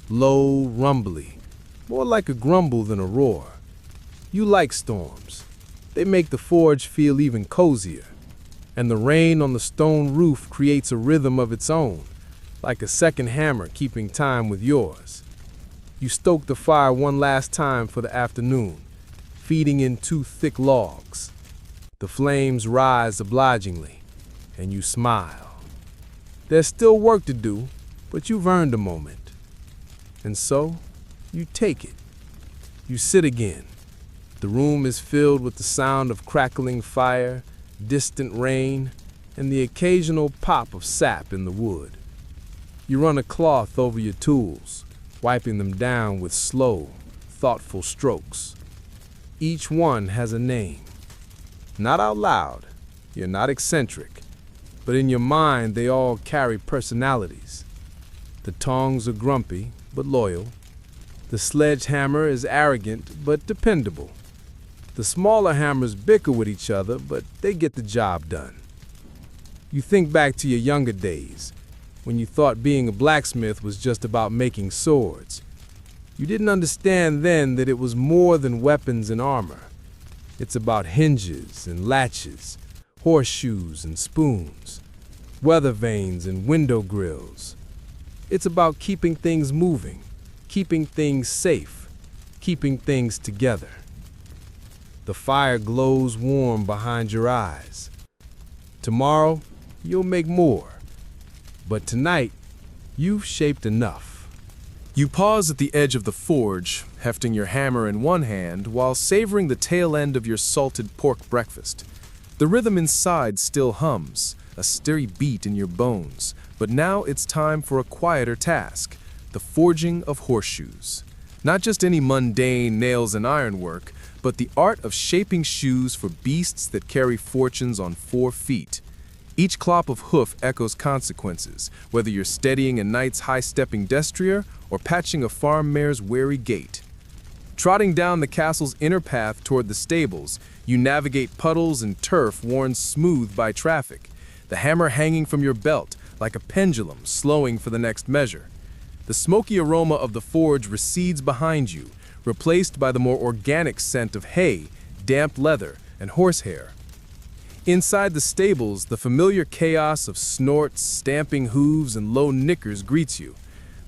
low, rumbly, more like a grumble than a roar. You like storms. They make the forge feel even cozier. And the rain on the stone roof creates a rhythm of its own, like a second hammer keeping time with yours. You stoke the fire one last time for the afternoon, feeding in 2 thick logs. The flames rise obligingly, and you smile. There's still work to do, but you've earned a moment. And so, you take it. You sit again. The room is filled with the sound of crackling fire, distant rain, and the occasional pop of sap in the wood. You run a cloth over your tools, wiping them down with slow, thoughtful strokes. Each one has a name. Not out loud, you're not eccentric, but in your mind they all carry personalities. The tongs are grumpy, but loyal. The sledgehammer is arrogant, but dependable. The smaller hammers bicker with each other, but they get the job done. You think back to your younger days, when you thought being a blacksmith was just about making swords. You didn't understand then that it was more than weapons and armor. It's about hinges and latches, horseshoes and spoons, weather vanes and window grills. It's about keeping things moving, keeping things safe, keeping things together. The fire glows warm behind your eyes. Tomorrow, you'll make more. But tonight, you've shaped enough. You pause at the edge of the forge, hefting your hammer in one hand while savoring the tail end of your salted pork breakfast. The rhythm inside still hums, a sturdy beat in your bones, but now it's time for a quieter task, the forging of horseshoes. Not just any mundane nails and ironwork, but the art of shaping shoes for beasts that carry fortunes on 4 feet. Each clop of hoof echoes consequences, whether you're steadying a knight's high-stepping destrier or patching a farm mare's wary gait. Trotting down the castle's inner path toward the stables, you navigate puddles and turf worn smooth by traffic, the hammer hanging from your belt like a pendulum slowing for the next measure. The smoky aroma of the forge recedes behind you, replaced by the more organic scent of hay, damp leather, and horsehair. Inside the stables, the familiar chaos of snorts, stamping hooves, and low nickers greets you.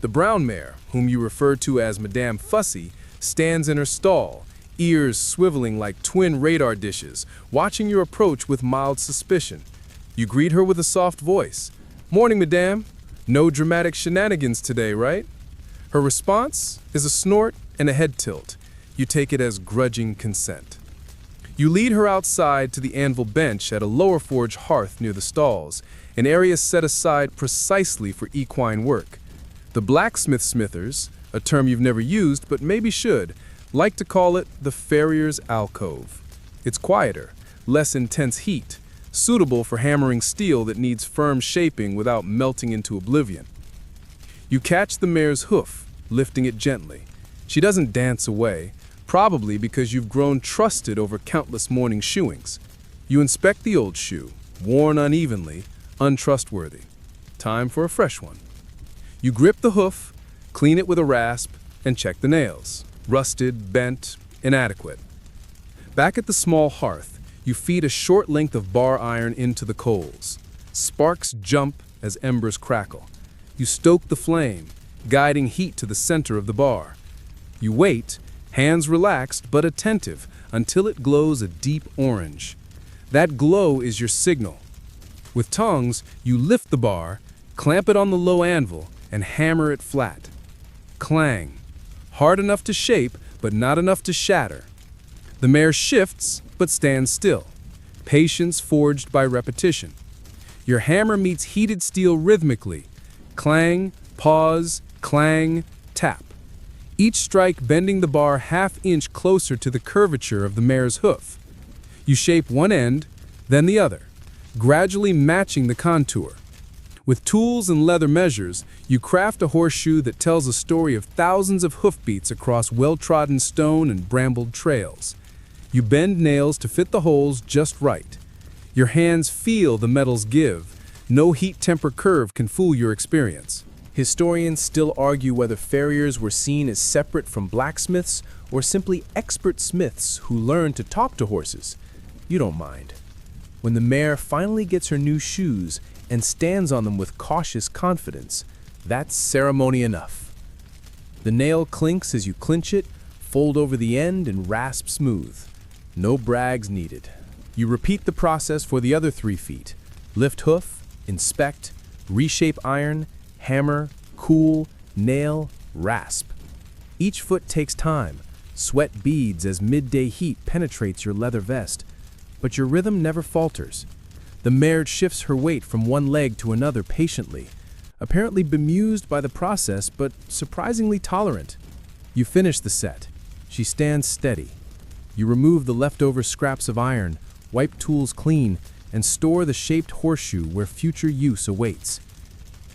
The brown mare, whom you refer to as Madame Fussy, stands in her stall, ears swiveling like twin radar dishes, watching your approach with mild suspicion. You greet her with a soft voice. "Morning, Madame. No dramatic shenanigans today, right?" Her response is a snort and a head tilt. You take it as grudging consent. You lead her outside to the anvil bench at a lower forge hearth near the stalls, an area set aside precisely for equine work. The blacksmith smithers, a term you've never used but maybe should, like to call it the farrier's alcove. It's quieter, less intense heat, suitable for hammering steel that needs firm shaping without melting into oblivion. You catch the mare's hoof, lifting it gently. She doesn't dance away, probably because you've grown trusted over countless morning shoeings. You inspect the old shoe, worn unevenly, untrustworthy. Time for a fresh one. You grip the hoof, clean it with a rasp, and check the nails. Rusted, bent, inadequate. Back at the small hearth, you feed a short length of bar iron into the coals. Sparks jump as embers crackle. You stoke the flame, guiding heat to the center of the bar. You wait, hands relaxed but attentive, until it glows a deep orange. That glow is your signal. With tongs, you lift the bar, clamp it on the low anvil, and hammer it flat. Clang. Hard enough to shape, but not enough to shatter. The mare shifts, but stands still. Patience forged by repetition. Your hammer meets heated steel rhythmically. Clang, pause, clang, tap. Each strike bending the bar half-inch closer to the curvature of the mare's hoof. You shape one end, then the other, gradually matching the contour. With tools and leather measures, you craft a horseshoe that tells a story of thousands of hoofbeats across well-trodden stone and brambled trails. You bend nails to fit the holes just right. Your hands feel the metals give. No heat-temper curve can fool your experience. Historians still argue whether farriers were seen as separate from blacksmiths or simply expert smiths who learned to talk to horses. You don't mind. When the mare finally gets her new shoes and stands on them with cautious confidence, that's ceremony enough. The nail clinks as you clinch it, fold over the end, and rasp smooth. No brags needed. You repeat the process for the other 3 feet. Lift hoof, inspect, reshape iron, hammer, cool, nail, rasp. Each foot takes time. Sweat beads as midday heat penetrates your leather vest. But your rhythm never falters. The mare shifts her weight from one leg to another patiently, apparently bemused by the process but surprisingly tolerant. You finish the set. She stands steady. You remove the leftover scraps of iron, wipe tools clean, and store the shaped horseshoe where future use awaits.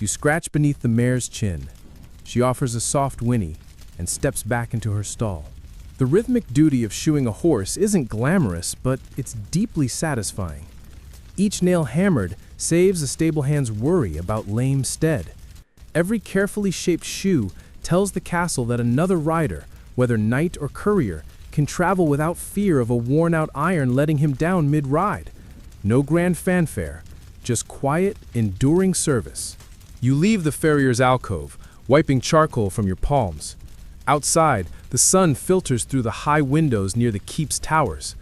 You scratch beneath the mare's chin. She offers a soft whinny and steps back into her stall. The rhythmic duty of shoeing a horse isn't glamorous, but it's deeply satisfying. Each nail hammered saves a stable hand's worry about lame stead. Every carefully shaped shoe tells the castle that another rider, whether knight or courier, can travel without fear of a worn-out iron letting him down mid-ride. No grand fanfare, just quiet, enduring service. You leave the farrier's alcove, wiping charcoal from your palms. Outside, the sun filters through the high windows near the keep's towers.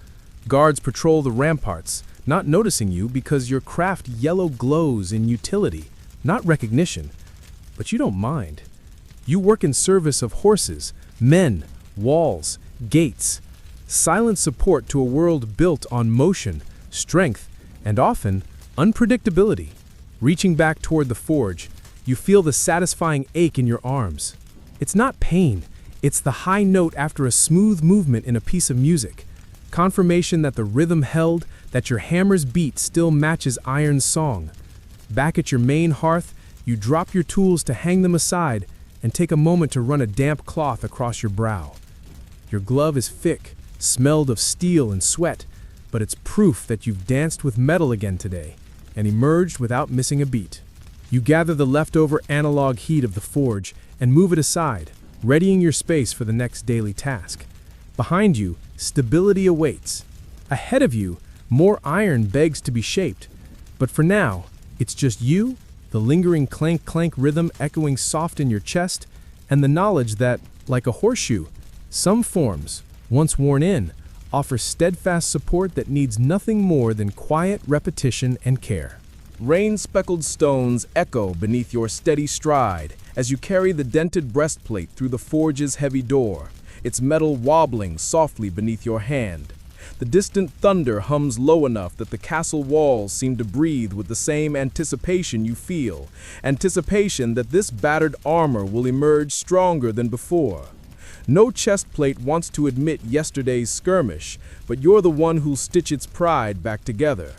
Guards patrol the ramparts, not noticing you because your craft yellow glows in utility, not recognition. But you don't mind. You work in service of horses, men, walls, gates. Silent support to a world built on motion, strength, and often unpredictability. Reaching back toward the forge, you feel the satisfying ache in your arms. It's not pain, it's the high note after a smooth movement in a piece of music. Confirmation that the rhythm held, that your hammer's beat still matches iron's song. Back at your main hearth, you drop your tools to hang them aside and take a moment to run a damp cloth across your brow. Your glove is thick, smelled of steel and sweat, but it's proof that you've danced with metal again today and emerged without missing a beat. You gather the leftover analog heat of the forge and move it aside, readying your space for the next daily task. Behind you, stability awaits. Ahead of you, more iron begs to be shaped. But for now, it's just you, the lingering clank-clank rhythm echoing soft in your chest, and the knowledge that, like a horseshoe, some forms, once worn in, offer steadfast support that needs nothing more than quiet repetition and care. Rain-speckled stones echo beneath your steady stride as you carry the dented breastplate through the forge's heavy door, its metal wobbling softly beneath your hand. The distant thunder hums low enough that the castle walls seem to breathe with the same anticipation you feel, anticipation that this battered armor will emerge stronger than before. No chest plate wants to admit yesterday's skirmish, but you're the one who'll stitch its pride back together.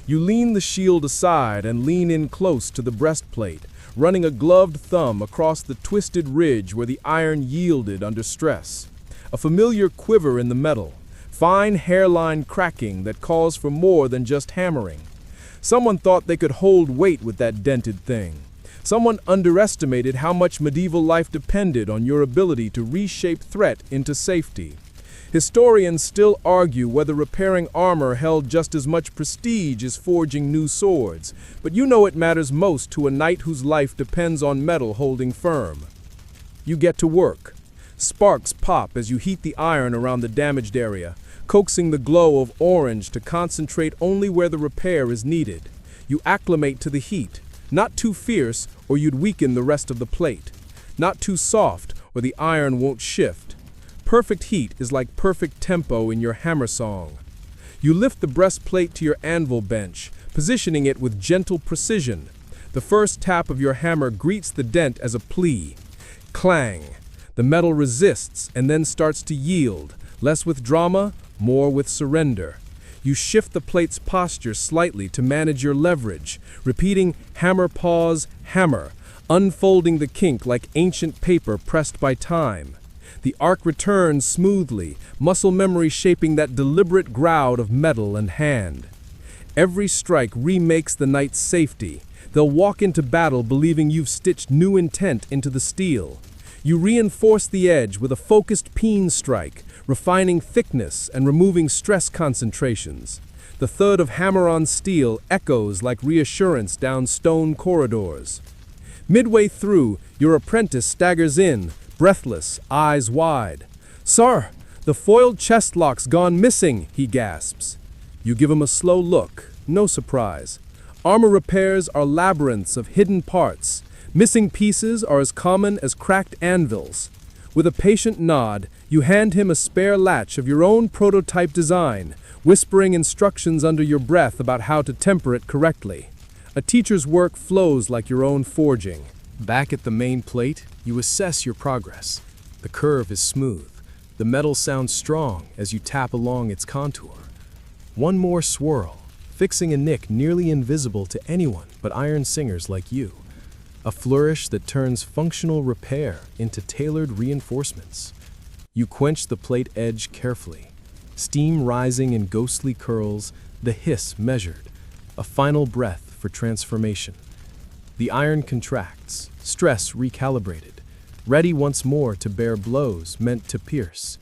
You lean the shield aside and lean in close to the breastplate, running a gloved thumb across the twisted ridge where the iron yielded under stress. A familiar quiver in the metal, fine hairline cracking that calls for more than just hammering. Someone thought they could hold weight with that dented thing. Someone underestimated how much medieval life depended on your ability to reshape threat into safety. Historians still argue whether repairing armor held just as much prestige as forging new swords, but you know it matters most to a knight whose life depends on metal holding firm. You get to work. Sparks pop as you heat the iron around the damaged area, coaxing the glow of orange to concentrate only where the repair is needed. You acclimate to the heat, not too fierce or you'd weaken the rest of the plate, not too soft or the iron won't shift. Perfect heat is like perfect tempo in your hammer song. You lift the breastplate to your anvil bench, positioning it with gentle precision. The first tap of your hammer greets the dent as a plea. Clang. The metal resists and then starts to yield, less with drama, more with surrender. You shift the plate's posture slightly to manage your leverage, repeating hammer pause, hammer, unfolding the kink like ancient paper pressed by time. The arc returns smoothly, muscle memory shaping that deliberate grout of metal and hand. Every strike remakes the knight's safety. They'll walk into battle believing you've stitched new intent into the steel. You reinforce the edge with a focused peen strike, refining thickness and removing stress concentrations. The thud of hammer on steel echoes like reassurance down stone corridors. Midway through, your apprentice staggers in, breathless, eyes wide. "Sir, the foiled chest lock's gone missing," he gasps. You give him a slow look, no surprise. Armor repairs are labyrinths of hidden parts. Missing pieces are as common as cracked anvils. With a patient nod, you hand him a spare latch of your own prototype design, whispering instructions under your breath about how to temper it correctly. A teacher's work flows like your own forging. Back at the main plate, you assess your progress. The curve is smooth. The metal sounds strong as you tap along its contour. One more swirl, fixing a nick nearly invisible to anyone but iron singers like you. A flourish that turns functional repair into tailored reinforcements. You quench the plate edge carefully, steam rising in ghostly curls, the hiss measured, a final breath for transformation. The iron contracts, stress recalibrated, ready once more to bear blows meant to pierce.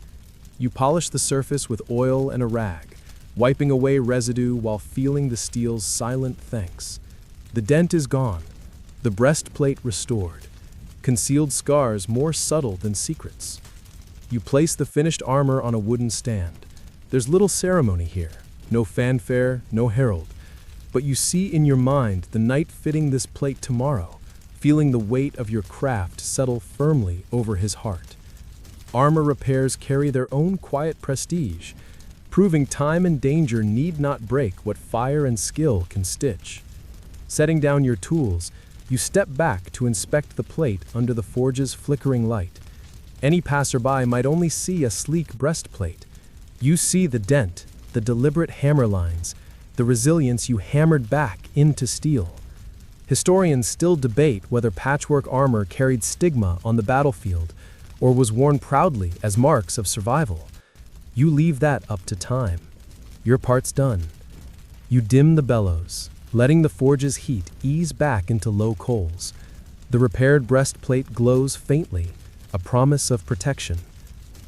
You polish the surface with oil and a rag, wiping away residue while feeling the steel's silent thanks. The dent is gone, the breastplate restored, concealed scars more subtle than secrets. You place the finished armor on a wooden stand. There's little ceremony here, no fanfare, no herald, but you see in your mind the knight fitting this plate tomorrow, feeling the weight of your craft settle firmly over his heart. Armor repairs carry their own quiet prestige, proving time and danger need not break what fire and skill can stitch. Setting down your tools, you step back to inspect the plate under the forge's flickering light. Any passerby might only see a sleek breastplate. You see the dent, the deliberate hammer lines, the resilience you hammered back into steel. Historians still debate whether patchwork armor carried stigma on the battlefield or was worn proudly as marks of survival. You leave that up to time. Your part's done. You dim the bellows, letting the forge's heat ease back into low coals. The repaired breastplate glows faintly, a promise of protection.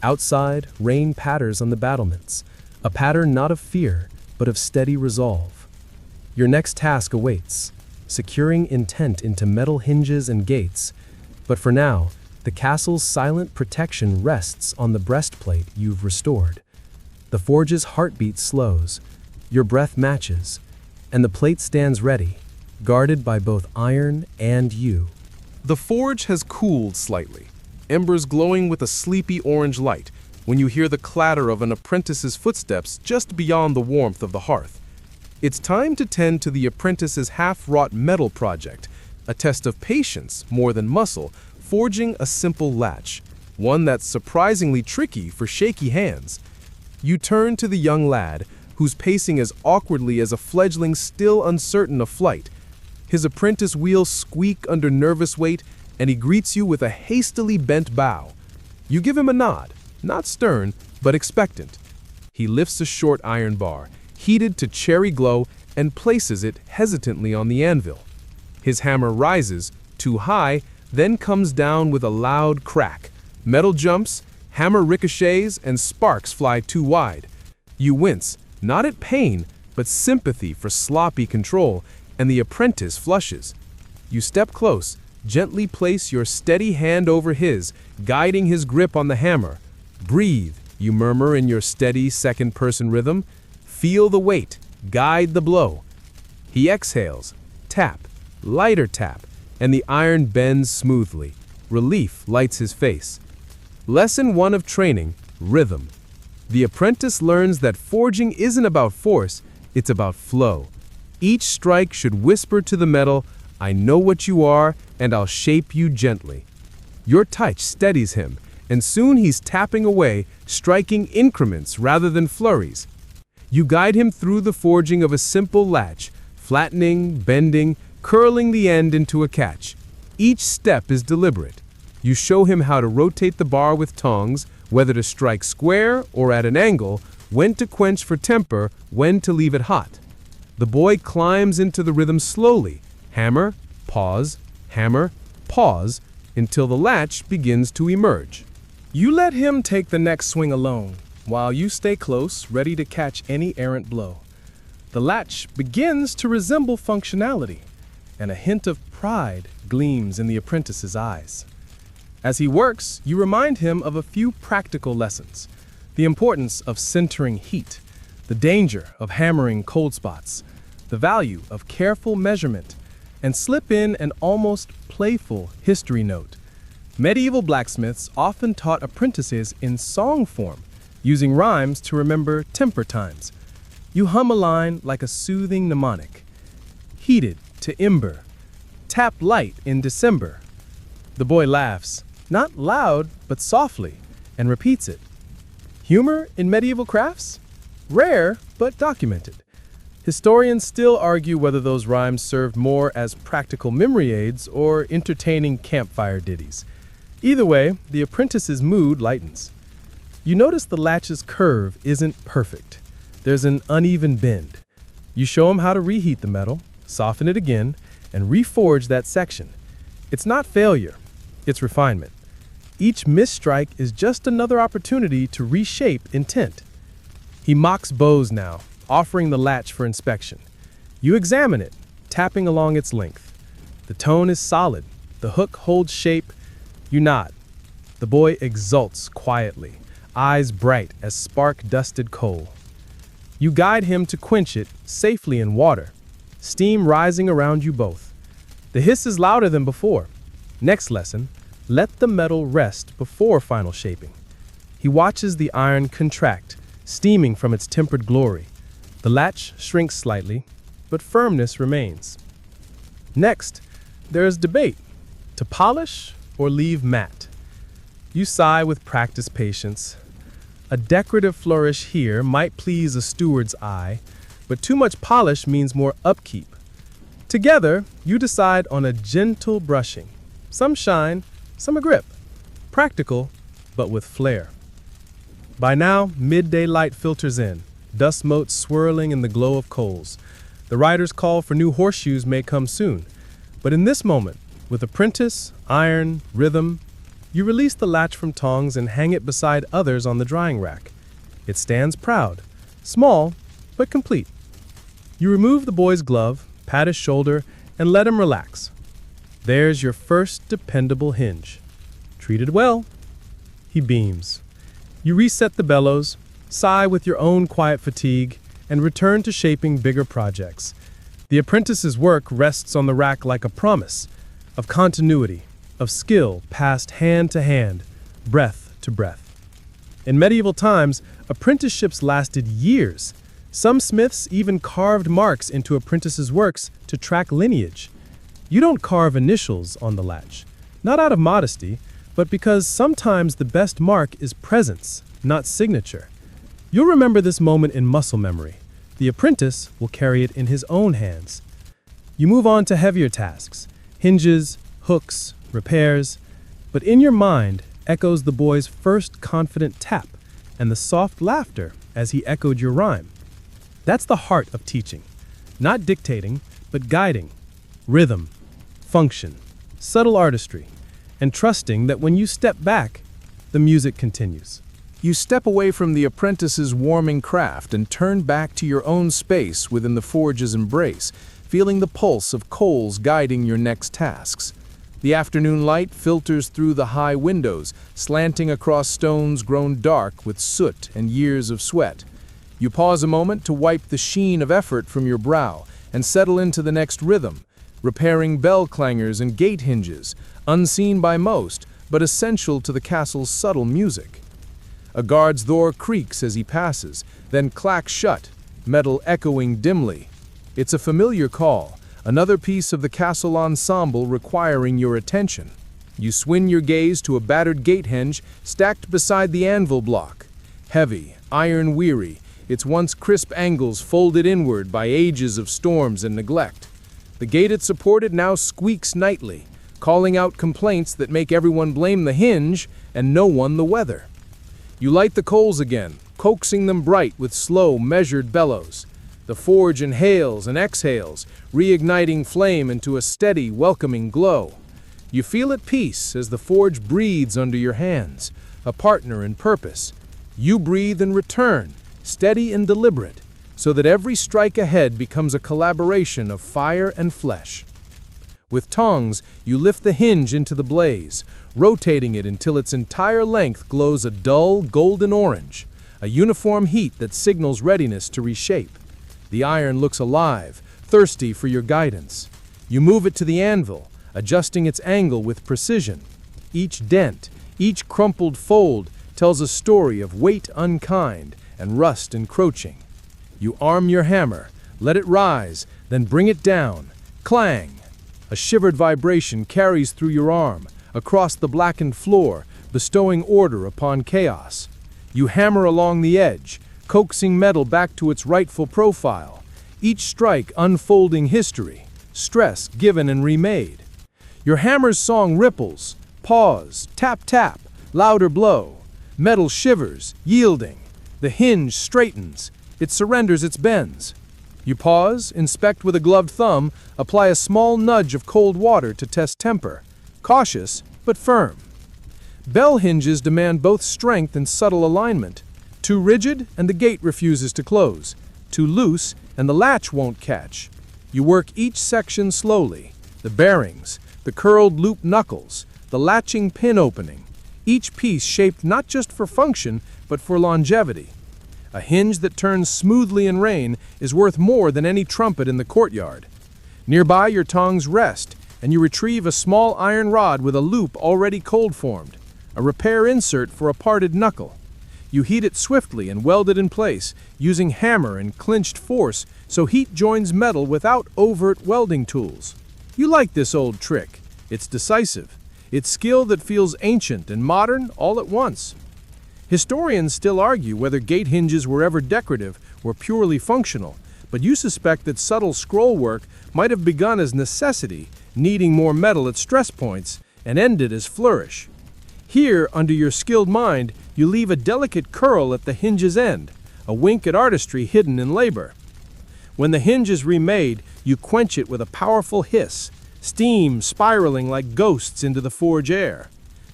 Outside, rain patters on the battlements, a pattern not of fear, but of steady resolve. Your next task awaits, securing intent into metal hinges and gates. But for now, the castle's silent protection rests on the breastplate you've restored. The forge's heartbeat slows, your breath matches, and the plate stands ready, guarded by both iron and you. The forge has cooled slightly, embers glowing with a sleepy orange light, when you hear the clatter of an apprentice's footsteps just beyond the warmth of the hearth. It's time to tend to the apprentice's half-wrought metal project, a test of patience more than muscle, forging a simple latch, one that's surprisingly tricky for shaky hands. You turn to the young lad, who's pacing as awkwardly as a fledgling still uncertain of flight. His apprentice wheels squeak under nervous weight, and he greets you with a hastily bent bow. You give him a nod, not stern, but expectant. He lifts a short iron bar, heated to cherry glow, and places it hesitantly on the anvil. His hammer rises, too high, then comes down with a loud crack. Metal jumps, hammer ricochets, and sparks fly too wide. You wince, not at pain, but sympathy for sloppy control, and the apprentice flushes. You step close, gently place your steady hand over his, guiding his grip on the hammer. Breathe, you murmur in your steady second-person rhythm. Feel the weight, guide the blow. He exhales, tap, lighter tap, and the iron bends smoothly. Relief lights his face. Lesson 1 of training, rhythm. The apprentice learns that forging isn't about force, it's about flow. Each strike should whisper to the metal, "I know what you are, and I'll shape you gently." Your touch steadies him, and soon he's tapping away, striking increments rather than flurries. You guide him through the forging of a simple latch, flattening, bending, curling the end into a catch. Each step is deliberate. You show him how to rotate the bar with tongs, whether to strike square or at an angle, when to quench for temper, when to leave it hot. The boy climbs into the rhythm slowly, hammer, pause, until the latch begins to emerge. You let him take the next swing alone, while you stay close, ready to catch any errant blow. The latch begins to resemble functionality, and a hint of pride gleams in the apprentice's eyes. As he works, you remind him of a few practical lessons: the importance of centering heat, the danger of hammering cold spots, the value of careful measurement, and slip in an almost playful history note. Medieval blacksmiths often taught apprentices in song form, using rhymes to remember temper times. You hum a line like a soothing mnemonic: heated to ember, tap light in December. The boy laughs, not loud but softly, and repeats it. Humor in medieval crafts? Rare but documented. Historians still argue whether those rhymes served more as practical memory aids or entertaining campfire ditties. Either way, the apprentice's mood lightens. You notice the latch's curve isn't perfect. There's an uneven bend. You show him how to reheat the metal, soften it again, and reforge that section. It's not failure, it's refinement. Each misstrike is just another opportunity to reshape intent. He mocks bows now, offering the latch for inspection. You examine it, tapping along its length. The tone is solid, the hook holds shape. You nod. The boy exults quietly, eyes bright as spark-dusted coal. You guide him to quench it safely in water, steam rising around you both. The hiss is louder than before. Next lesson, let the metal rest before final shaping. He watches the iron contract, steaming from its tempered glory. The latch shrinks slightly, but firmness remains. Next, there is debate: to polish or leave matte. You sigh with practiced patience. A decorative flourish here might please a steward's eye, but too much polish means more upkeep. Together, you decide on a gentle brushing. Some shine, some a grip. Practical, but with flair. By now, midday light filters in, dust motes swirling in the glow of coals. The rider's call for new horseshoes may come soon, but in this moment, with apprentice, iron, rhythm, you release the latch from tongs and hang it beside others on the drying rack. It stands proud, small, but complete. You remove the boy's glove, pat his shoulder, and let him relax. There's your first dependable hinge. Treated well. He beams. You reset the bellows, sigh with your own quiet fatigue, and return to shaping bigger projects. The apprentice's work rests on the rack like a promise of continuity, of skill passed hand to hand, breath to breath. In medieval times, apprenticeships lasted years. Some smiths even carved marks into apprentices' works to track lineage. You don't carve initials on the latch, not out of modesty, but because sometimes the best mark is presence, not signature. You'll remember this moment in muscle memory. The apprentice will carry it in his own hands. You move on to heavier tasks, hinges, hooks, repairs, but in your mind echoes the boy's first confident tap and the soft laughter as he echoed your rhyme. That's the heart of teaching, not dictating, but guiding. Rhythm, function, subtle artistry, and trusting that when you step back, the music continues. You step away from the apprentice's warming craft and turn back to your own space within the forge's embrace, feeling the pulse of coals guiding your next tasks. The afternoon light filters through the high windows, slanting across stones grown dark with soot and years of sweat. You pause a moment to wipe the sheen of effort from your brow and settle into the next rhythm, repairing bell clangers and gate hinges, unseen by most, but essential to the castle's subtle music. A guard's door creaks as he passes, then clacks shut, metal echoing dimly. It's a familiar call, another piece of the castle ensemble requiring your attention. You swing your gaze to a battered gate hinge stacked beside the anvil block. Heavy, iron-weary, its once crisp angles folded inward by ages of storms and neglect. The gate it supported now squeaks nightly, calling out complaints that make everyone blame the hinge and no one the weather. You light the coals again, coaxing them bright with slow, measured bellows. The forge inhales and exhales, reigniting flame into a steady, welcoming glow. You feel at peace as the forge breathes under your hands, a partner in purpose. You breathe in return, steady and deliberate, so that every strike ahead becomes a collaboration of fire and flesh. With tongs, you lift the hinge into the blaze, rotating it until its entire length glows a dull, golden orange, a uniform heat that signals readiness to reshape. The iron looks alive, thirsty for your guidance. You move it to the anvil, adjusting its angle with precision. Each dent, each crumpled fold tells a story of weight unkind and rust encroaching. You arm your hammer, let it rise, then bring it down. Clang! A shivered vibration carries through your arm, across the blackened floor, bestowing order upon chaos. You hammer along the edge, coaxing metal back to its rightful profile, each strike unfolding history, stress given and remade. Your hammer's song ripples, pause, tap tap, louder blow. Metal shivers, yielding. The hinge straightens, it surrenders its bends. You pause, inspect with a gloved thumb, apply a small nudge of cold water to test temper, cautious but firm. Bell hinges demand both strength and subtle alignment. Too rigid, and the gate refuses to close. Too loose, and the latch won't catch. You work each section slowly. The bearings, the curled loop knuckles, the latching pin opening. Each piece shaped not just for function, but for longevity. A hinge that turns smoothly in rain is worth more than any trumpet in the courtyard. Nearby, your tongs rest, and you retrieve a small iron rod with a loop already cold-formed, a repair insert for a parted knuckle. You heat it swiftly and weld it in place, using hammer and clinched force so heat joins metal without overt welding tools. You like this old trick. It's decisive. It's skill that feels ancient and modern all at once. Historians still argue whether gate hinges were ever decorative or purely functional, but you suspect that subtle scroll work might have begun as necessity, needing more metal at stress points, and ended as flourish. Here, under your skilled mind, you leave a delicate curl at the hinge's end, a wink at artistry hidden in labor. When the hinge is remade, you quench it with a powerful hiss, steam spiraling like ghosts into the forge air.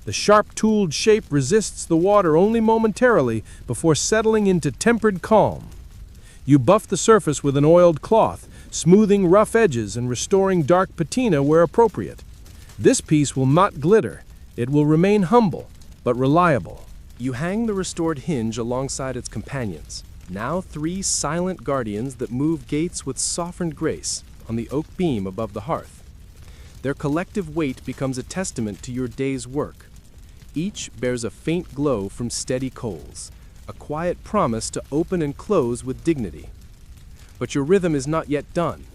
The sharp-tooled shape resists the water only momentarily before settling into tempered calm. You buff the surface with an oiled cloth, smoothing rough edges and restoring dark patina where appropriate. This piece will not glitter. It will remain humble, but reliable. You hang the restored hinge alongside its companions, now 3 silent guardians that move gates with softened grace, on the oak beam above the hearth. Their collective weight becomes a testament to your day's work. Each bears a faint glow from steady coals, a quiet promise to open and close with dignity. But your rhythm is not yet done.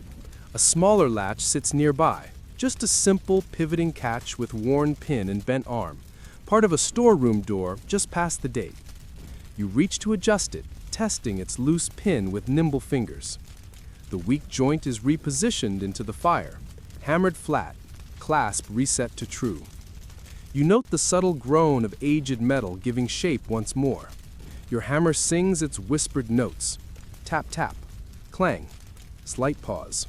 A smaller latch sits nearby, just a simple pivoting catch with worn pin and bent arm, part of a storeroom door just past the date. You reach to adjust it, testing its loose pin with nimble fingers. The weak joint is repositioned into the fire, hammered flat, clasp reset to true. You note the subtle groan of aged metal giving shape once more. Your hammer sings its whispered notes. Tap, tap, clang, slight pause.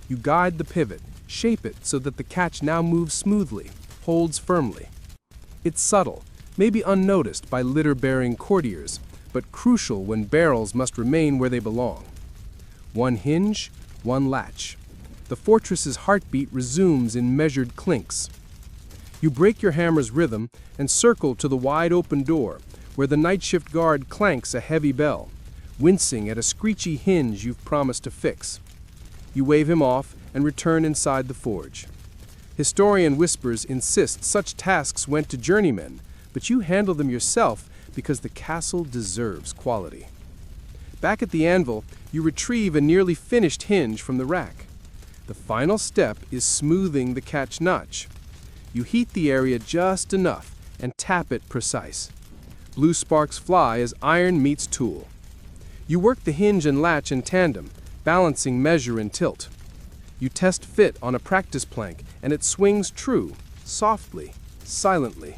You guide the pivot, shape it so that the catch now moves smoothly, holds firmly. It's subtle, maybe unnoticed by litter-bearing courtiers, but crucial when barrels must remain where they belong. One hinge, one latch. The fortress's heartbeat resumes in measured clinks. You break your hammer's rhythm and circle to the wide-open door, where the night shift guard clanks a heavy bell, wincing at a screechy hinge you've promised to fix. You wave him off and return inside the forge. Historian whispers insist such tasks went to journeymen, but you handle them yourself because the castle deserves quality. Back at the anvil, you retrieve a nearly finished hinge from the rack. The final step is smoothing the catch notch. You heat the area just enough and tap it precise. Blue sparks fly as iron meets tool. You work the hinge and latch in tandem, balancing measure and tilt. You test fit on a practice plank, and it swings true, softly, silently.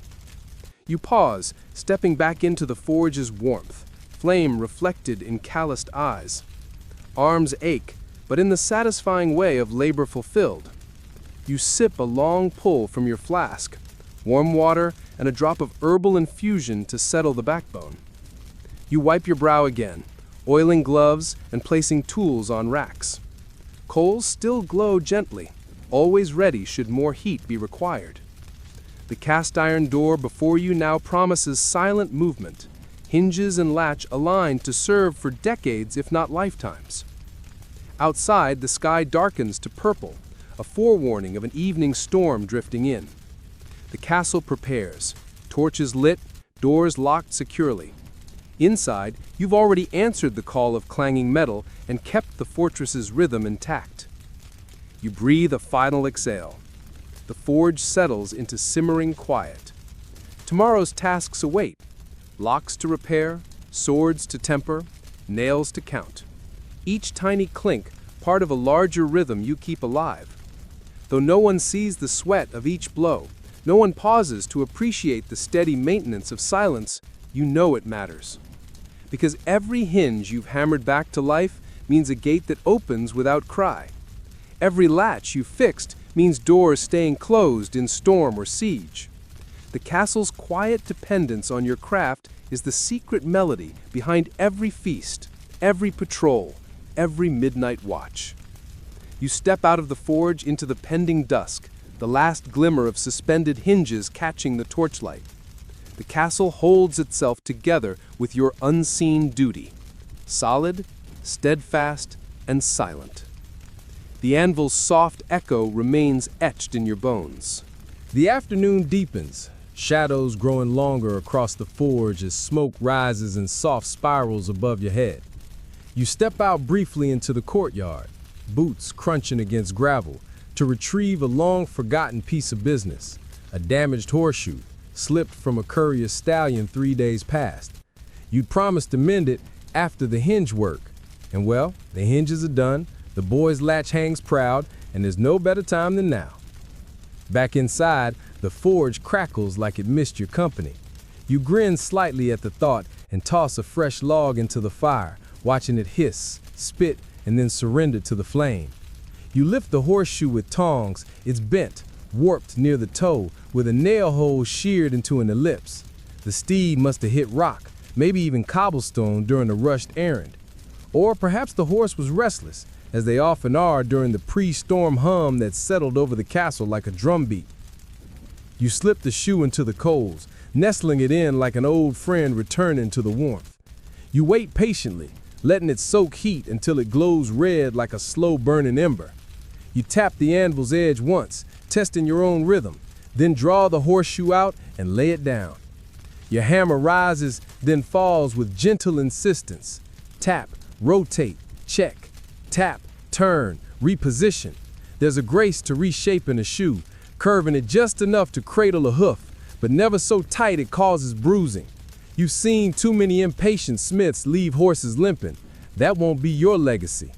You pause, stepping back into the forge's warmth, flame reflected in calloused eyes. Arms ache, but in the satisfying way of labor fulfilled. You sip a long pull from your flask, warm water and a drop of herbal infusion to settle the backbone. You wipe your brow again, oiling gloves and placing tools on racks. Coals still glow gently, always ready should more heat be required. The cast iron door before you now promises silent movement, hinges and latch aligned to serve for decades if not lifetimes. Outside, the sky darkens to purple, a forewarning of an evening storm drifting in. The castle prepares, torches lit, doors locked securely. Inside, you've already answered the call of clanging metal and kept the fortress's rhythm intact. You breathe a final exhale. The forge settles into simmering quiet. Tomorrow's tasks await. Locks to repair, swords to temper, nails to count. Each tiny clink, part of a larger rhythm you keep alive. Though no one sees the sweat of each blow, no one pauses to appreciate the steady maintenance of silence, you know it matters. Because every hinge you've hammered back to life means a gate that opens without cry. Every latch you've fixed means doors staying closed in storm or siege. The castle's quiet dependence on your craft is the secret melody behind every feast, every patrol, every midnight watch. You step out of the forge into the pending dusk, the last glimmer of suspended hinges catching the torchlight. The castle holds itself together with your unseen duty, solid, steadfast, and silent. The anvil's soft echo remains etched in your bones. The afternoon deepens, shadows growing longer across the forge as smoke rises in soft spirals above your head. You step out briefly into the courtyard, boots crunching against gravel, to retrieve a long-forgotten piece of business, a damaged horseshoe, slipped from a courier's stallion 3 days past. You'd promised to mend it after the hinge work, and well, the hinges are done, the boy's latch hangs proud, and there's no better time than now. Back inside, the forge crackles like it missed your company. You grin slightly at the thought and toss a fresh log into the fire, watching it hiss, spit, and then surrender to the flame. You lift the horseshoe with tongs, it's bent, warped near the toe, with a nail hole sheared into an ellipse. The steed must have hit rock, maybe even cobblestone during a rushed errand. Or perhaps the horse was restless, as they often are during the pre-storm hum that settled over the castle like a drumbeat. You slip the shoe into the coals, nestling it in like an old friend returning to the warmth. You wait patiently, letting it soak heat until it glows red like a slow-burning ember. You tap the anvil's edge once, testing your own rhythm, Then draw the horseshoe out and lay it down. Your hammer rises, then falls with gentle insistence. Tap, rotate, check, tap, turn, reposition. There's a grace to reshaping a shoe, curving it just enough to cradle a hoof, but never so tight it causes bruising. You've seen too many impatient smiths leave horses limping. That won't be your legacy.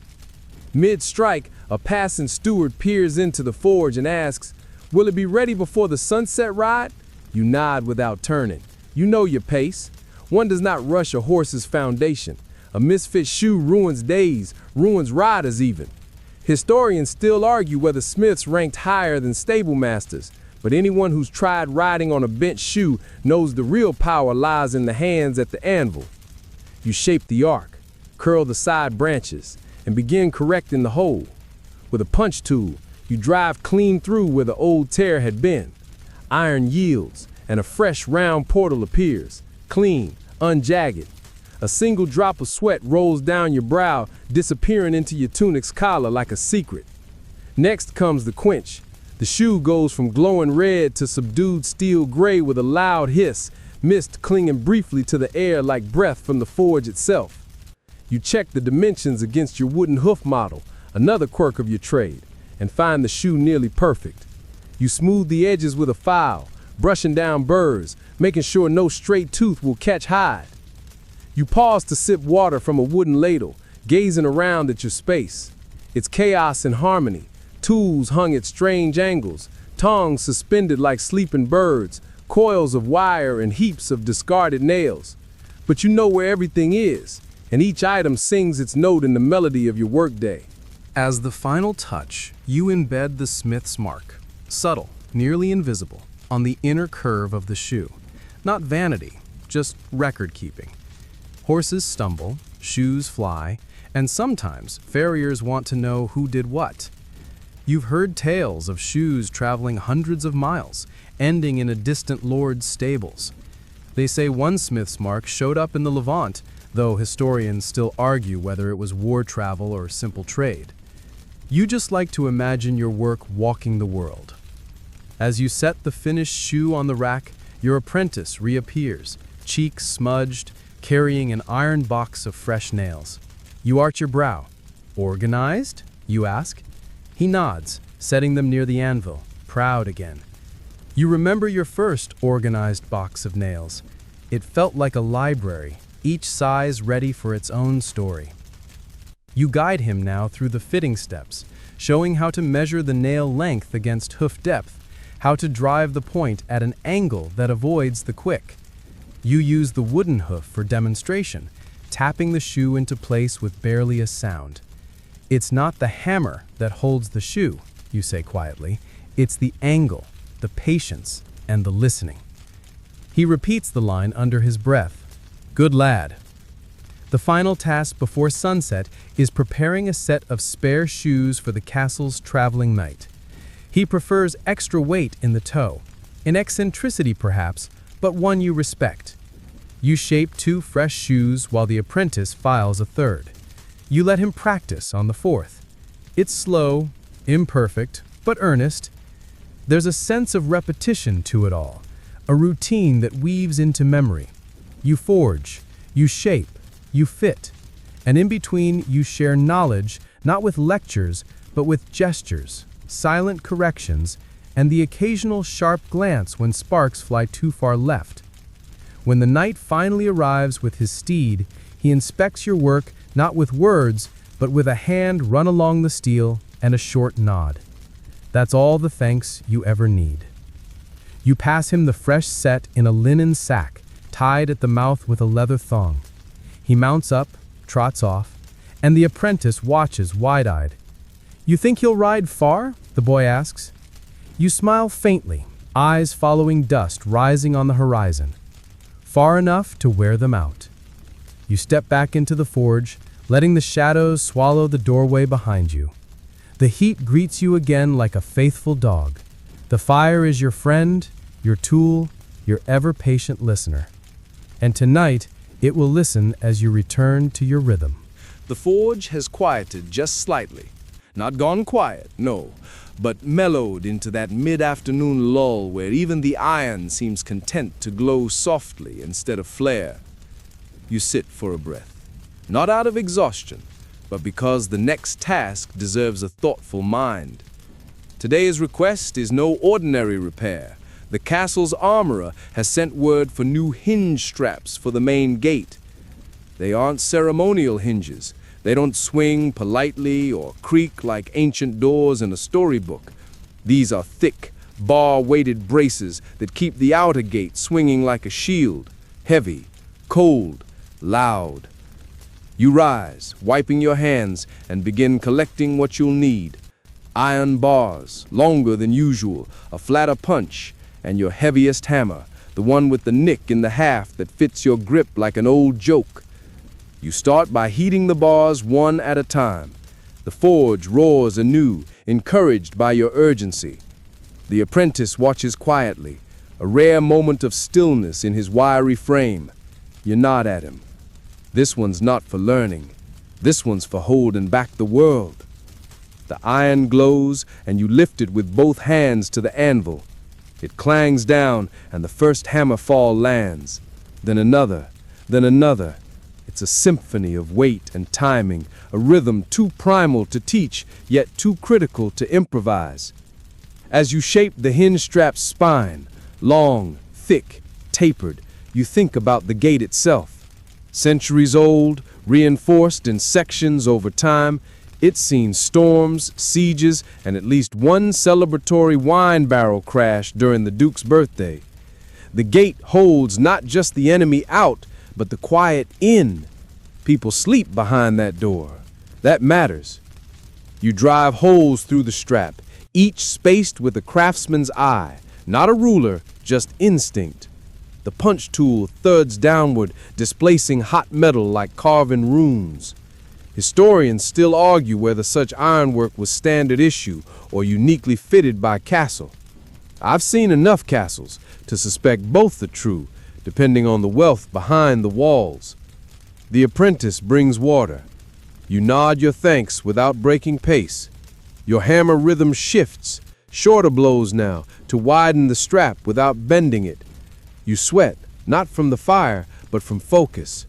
Mid-strike, a passing steward peers into the forge and asks, "Will it be ready before the sunset ride?" You nod without turning. You know your pace. One does not rush a horse's foundation. A misfit shoe ruins days, ruins riders even. Historians still argue whether smiths ranked higher than stable masters, but anyone who's tried riding on a bent shoe knows the real power lies in the hands at the anvil. You shape the arc, curl the side branches, and begin correcting the hole. With a punch tool, you drive clean through where the old tear had been. Iron yields, and a fresh round portal appears, clean, unjagged. A single drop of sweat rolls down your brow, disappearing into your tunic's collar like a secret. Next comes the quench. The shoe goes from glowing red to subdued steel gray with a loud hiss, mist clinging briefly to the air like breath from the forge itself. You check the dimensions against your wooden hoof model, another quirk of your trade, and find the shoe nearly perfect. You smooth the edges with a file, brushing down burrs, making sure no straight tooth will catch hide. You pause to sip water from a wooden ladle, gazing around at your space. It's chaos and harmony, tools hung at strange angles, tongs suspended like sleeping birds, coils of wire and heaps of discarded nails. But you know where everything is, and each item sings its note in the melody of your workday. As the final touch, you embed the smith's mark, subtle, nearly invisible, on the inner curve of the shoe. Not vanity, just record-keeping. Horses stumble, shoes fly, and sometimes farriers want to know who did what. You've heard tales of shoes traveling hundreds of miles, ending in a distant lord's stables. They say one smith's mark showed up in the Levant, though historians still argue whether it was war travel or simple trade. You just like to imagine your work walking the world. As you set the finished shoe on the rack, your apprentice reappears, cheeks smudged, carrying an iron box of fresh nails. You arch your brow. "Organized?" you ask. He nods, setting them near the anvil, proud again. You remember your first organized box of nails. It felt like a library, each size ready for its own story. You guide him now through the fitting steps, showing how to measure the nail length against hoof depth, how to drive the point at an angle that avoids the quick. You use the wooden hoof for demonstration, tapping the shoe into place with barely a sound. "It's not the hammer that holds the shoe," you say quietly. "It's the angle, the patience, and the listening." He repeats the line under his breath. "Good lad." The final task before sunset is preparing a set of spare shoes for the castle's traveling knight. He prefers extra weight in the toe, an eccentricity perhaps, but one you respect. You shape 2 fresh shoes while the apprentice files a third. You let him practice on the 4th. It's slow, imperfect, but earnest. There's a sense of repetition to it all, a routine that weaves into memory. You forge, you shape, you fit, and in between you share knowledge, not with lectures, but with gestures, silent corrections, and the occasional sharp glance when sparks fly too far left. When the knight finally arrives with his steed, he inspects your work not with words, but with a hand run along the steel and a short nod. That's all the thanks you ever need. You pass him the fresh set in a linen sack, tied at the mouth with a leather thong. He mounts up, trots off, and the apprentice watches wide-eyed. "You think he'll ride far?" the boy asks. You smile faintly, eyes following dust rising on the horizon. Far enough to wear them out. You step back into the forge, letting the shadows swallow the doorway behind you. The heat greets you again like a faithful dog. The fire is your friend, your tool, your ever-patient listener. And tonight, it will listen as you return to your rhythm. The forge has quieted just slightly. Not gone quiet, no, but mellowed into that mid-afternoon lull where even the iron seems content to glow softly instead of flare. You sit for a breath, not out of exhaustion, but because the next task deserves a thoughtful mind. Today's request is no ordinary repair. The castle's armorer has sent word for new hinge straps for the main gate. They aren't ceremonial hinges. They don't swing politely or creak like ancient doors in a storybook. These are thick, bar-weighted braces that keep the outer gate swinging like a shield, heavy, cold, loud. You rise, wiping your hands, and begin collecting what you'll need. Iron bars, longer than usual, a flatter punch, and your heaviest hammer, the one with the nick in the haft that fits your grip like an old joke. You start by heating the bars one at a time. The forge roars anew, encouraged by your urgency. The apprentice watches quietly, a rare moment of stillness in his wiry frame. You nod at him. This one's not for learning. This one's for holding back the world. The iron glows, and you lift it with both hands to the anvil. It clangs down, and the first hammer fall lands. Then another, then another. It's a symphony of weight and timing, a rhythm too primal to teach, yet too critical to improvise. As you shape the hinge strap's spine, long, thick, tapered, you think about the gate itself. Centuries old, reinforced in sections over time, it's seen storms, sieges, and at least one celebratory wine barrel crash during the Duke's birthday. The gate holds not just the enemy out, but the quiet in. People sleep behind that door. That matters. You drive holes through the strap, each spaced with a craftsman's eye, not a ruler, just instinct. The punch tool thuds downward, displacing hot metal like carving runes. Historians still argue whether such ironwork was standard issue or uniquely fitted by castle. I've seen enough castles to suspect both are true, depending on the wealth behind the walls. The apprentice brings water. You nod your thanks without breaking pace. Your hammer rhythm shifts, shorter blows now, to widen the strap without bending it. You sweat, not from the fire, but from focus.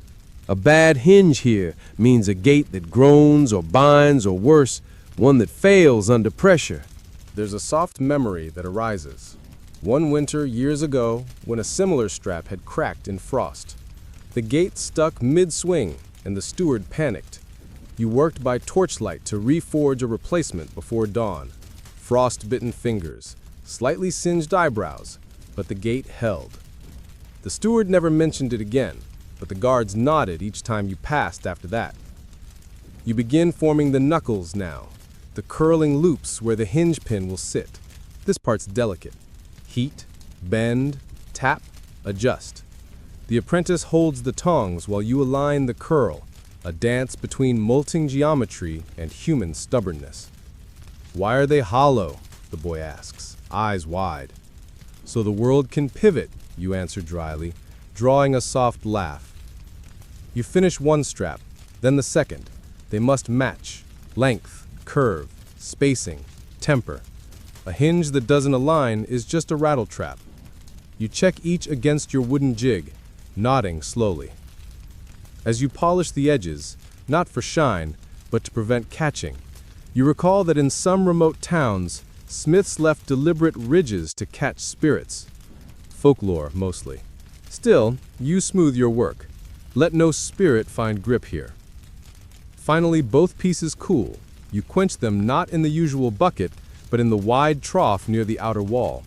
A bad hinge here means a gate that groans or binds, or worse, one that fails under pressure. There's a soft memory that arises. One winter years ago, when a similar strap had cracked in frost. The gate stuck mid-swing, and the steward panicked. You worked by torchlight to reforge a replacement before dawn. Frost-bitten fingers, slightly singed eyebrows, but the gate held. The steward never mentioned it again, but the guards nodded each time you passed after that. You begin forming the knuckles now, the curling loops where the hinge pin will sit. This part's delicate. Heat, bend, tap, adjust. The apprentice holds the tongs while you align the curl, a dance between molting geometry and human stubbornness. Why are they hollow? The boy asks, eyes wide. So the world can pivot, you answer dryly, drawing a soft laugh. You finish one strap, then the second. They must match, length, curve, spacing, temper. A hinge that doesn't align is just a rattle trap. You check each against your wooden jig, nodding slowly. As you polish the edges, not for shine, but to prevent catching, you recall that in some remote towns, smiths left deliberate ridges to catch spirits. Folklore, mostly. Still, you smooth your work. Let no spirit find grip here. Finally, both pieces cool. You quench them not in the usual bucket, but in the wide trough near the outer wall.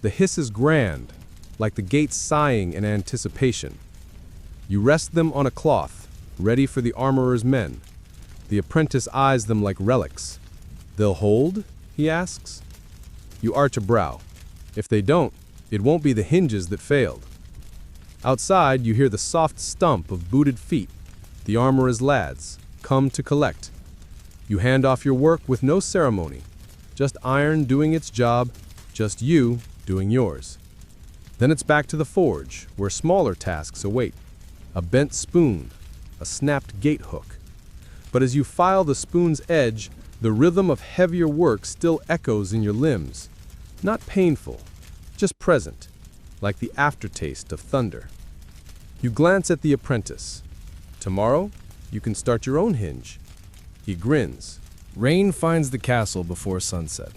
The hiss is grand, like the gate sighing in anticipation. You rest them on a cloth, ready for the armorer's men. The apprentice eyes them like relics. They'll hold? He asks. You arch a brow. If they don't, it won't be the hinges that failed. Outside, you hear the soft stump of booted feet. The armorer's lads come to collect. You hand off your work with no ceremony. Just iron doing its job, just you doing yours. Then it's back to the forge, where smaller tasks await. A bent spoon, a snapped gate hook. But as you file the spoon's edge, The rhythm of heavier work still echoes in your limbs. Not painful, just present, like the aftertaste of thunder. You glance at the apprentice. Tomorrow, you can start your own hinge. He grins. Rain finds the castle before sunset.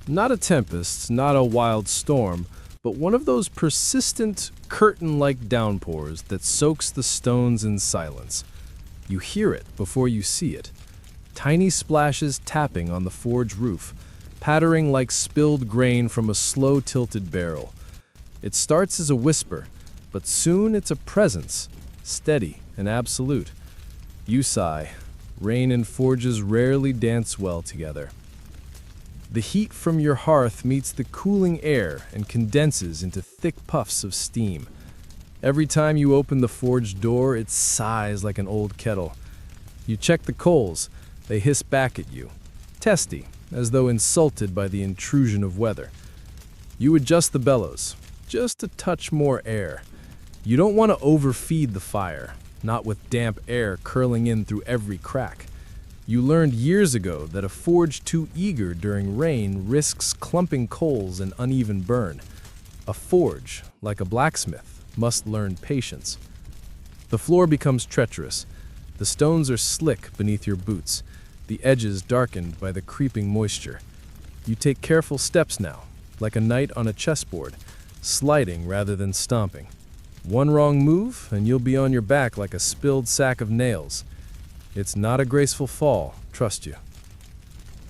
Not a tempest, not a wild storm, but one of those persistent, curtain-like downpours that soaks the stones in silence. You hear it before you see it. Tiny splashes tapping on the forge roof, pattering like spilled grain from a slow-tilted barrel. It starts as a whisper, but soon it's a presence, steady and absolute. You sigh. Rain and forges rarely dance well together. The heat from your hearth meets the cooling air and condenses into thick puffs of steam. Every time you open the forge door, it sighs like an old kettle. You check the coals. They hiss back at you, testy, as though insulted by the intrusion of weather. You adjust the bellows, just a touch more air. You don't want to overfeed the fire, not with damp air curling in through every crack. You learned years ago that a forge too eager during rain risks clumping coals and uneven burn. A forge, like a blacksmith, must learn patience. The floor becomes treacherous. The stones are slick beneath your boots, the edges darkened by the creeping moisture. You take careful steps now, like a knight on a chessboard, sliding rather than stomping. One wrong move, and you'll be on your back like a spilled sack of nails. It's not a graceful fall, trust you.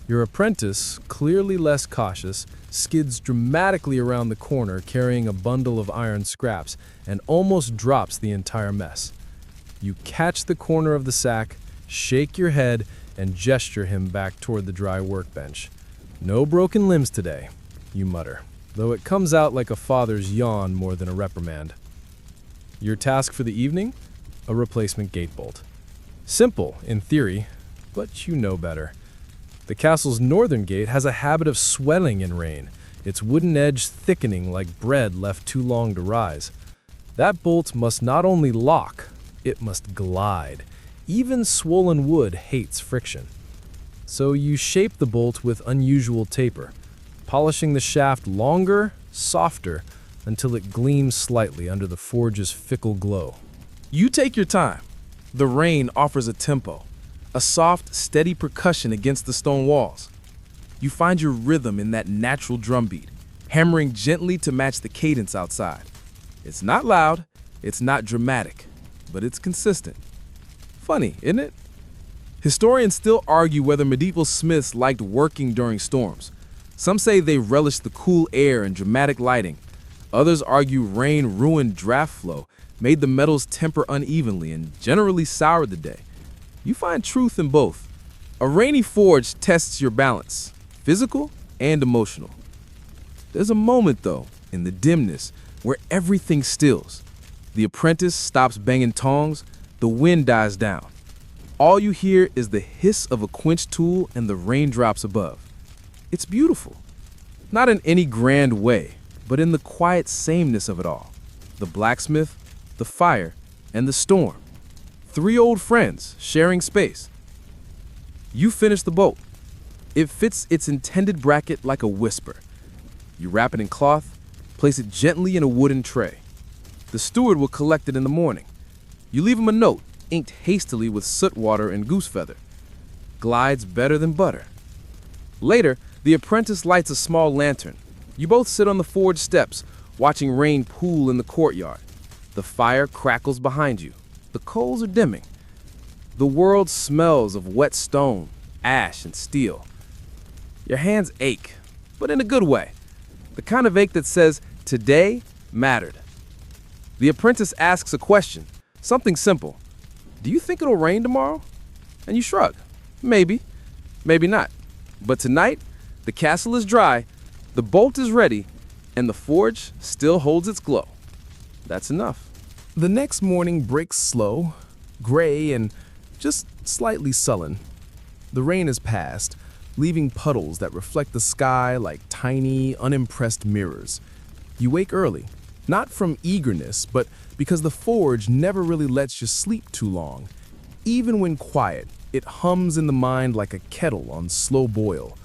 Your apprentice, clearly less cautious, skids dramatically around the corner carrying a bundle of iron scraps and almost drops the entire mess. You catch the corner of the sack, shake your head, and gesture him back toward the dry workbench. No broken limbs today, you mutter, though it comes out like a father's yawn more than a reprimand. Your task for the evening? A replacement gatebolt. Simple, in theory, but you know better. The castle's northern gate has a habit of swelling in rain, its wooden edge thickening like bread left too long to rise. That bolt must not only lock, it must glide. Even swollen wood hates friction. So you shape the bolt with unusual taper, polishing the shaft longer, softer, until it gleams slightly under the forge's fickle glow. You take your time. The rain offers a tempo, a soft, steady percussion against the stone walls. You find your rhythm in that natural drumbeat, hammering gently to match the cadence outside. It's not loud, it's not dramatic, but it's consistent. Funny, isn't it? Historians still argue whether medieval smiths liked working during storms. Some say they relished the cool air and dramatic lighting. Others argue rain ruined draft flow, made the metals temper unevenly, and generally soured the day. You find truth in both. A rainy forge tests your balance, physical and emotional. There's a moment, though, in the dimness, where everything stills. The apprentice stops banging tongs, the wind dies down. All you hear is the hiss of a quenched tool and the raindrops above. It's beautiful. Not in any grand way, but in the quiet sameness of it all. The blacksmith, the fire, and the storm. 3 old friends sharing space. You finish the bolt. It fits its intended bracket like a whisper. You wrap it in cloth, place it gently in a wooden tray. The steward will collect it in the morning. You leave him a note, inked hastily with soot water and goose feather. Glides better than butter. Later, the apprentice lights a small lantern. You both sit on the forge steps, watching rain pool in the courtyard. The fire crackles behind you. The coals are dimming. The world smells of wet stone, ash, and steel. Your hands ache, but in a good way. The kind of ache that says, today mattered. The apprentice asks a question, something simple. Do you think it'll rain tomorrow? And you shrug. Maybe, maybe not. But tonight, the castle is dry, the bolt is ready, and the forge still holds its glow. That's enough. The next morning breaks slow, gray, and just slightly sullen. The rain has passed, leaving puddles that reflect the sky like tiny, unimpressed mirrors. You wake early, not from eagerness, but because the forge never really lets you sleep too long. Even when quiet, It hums in the mind like a kettle on slow boil.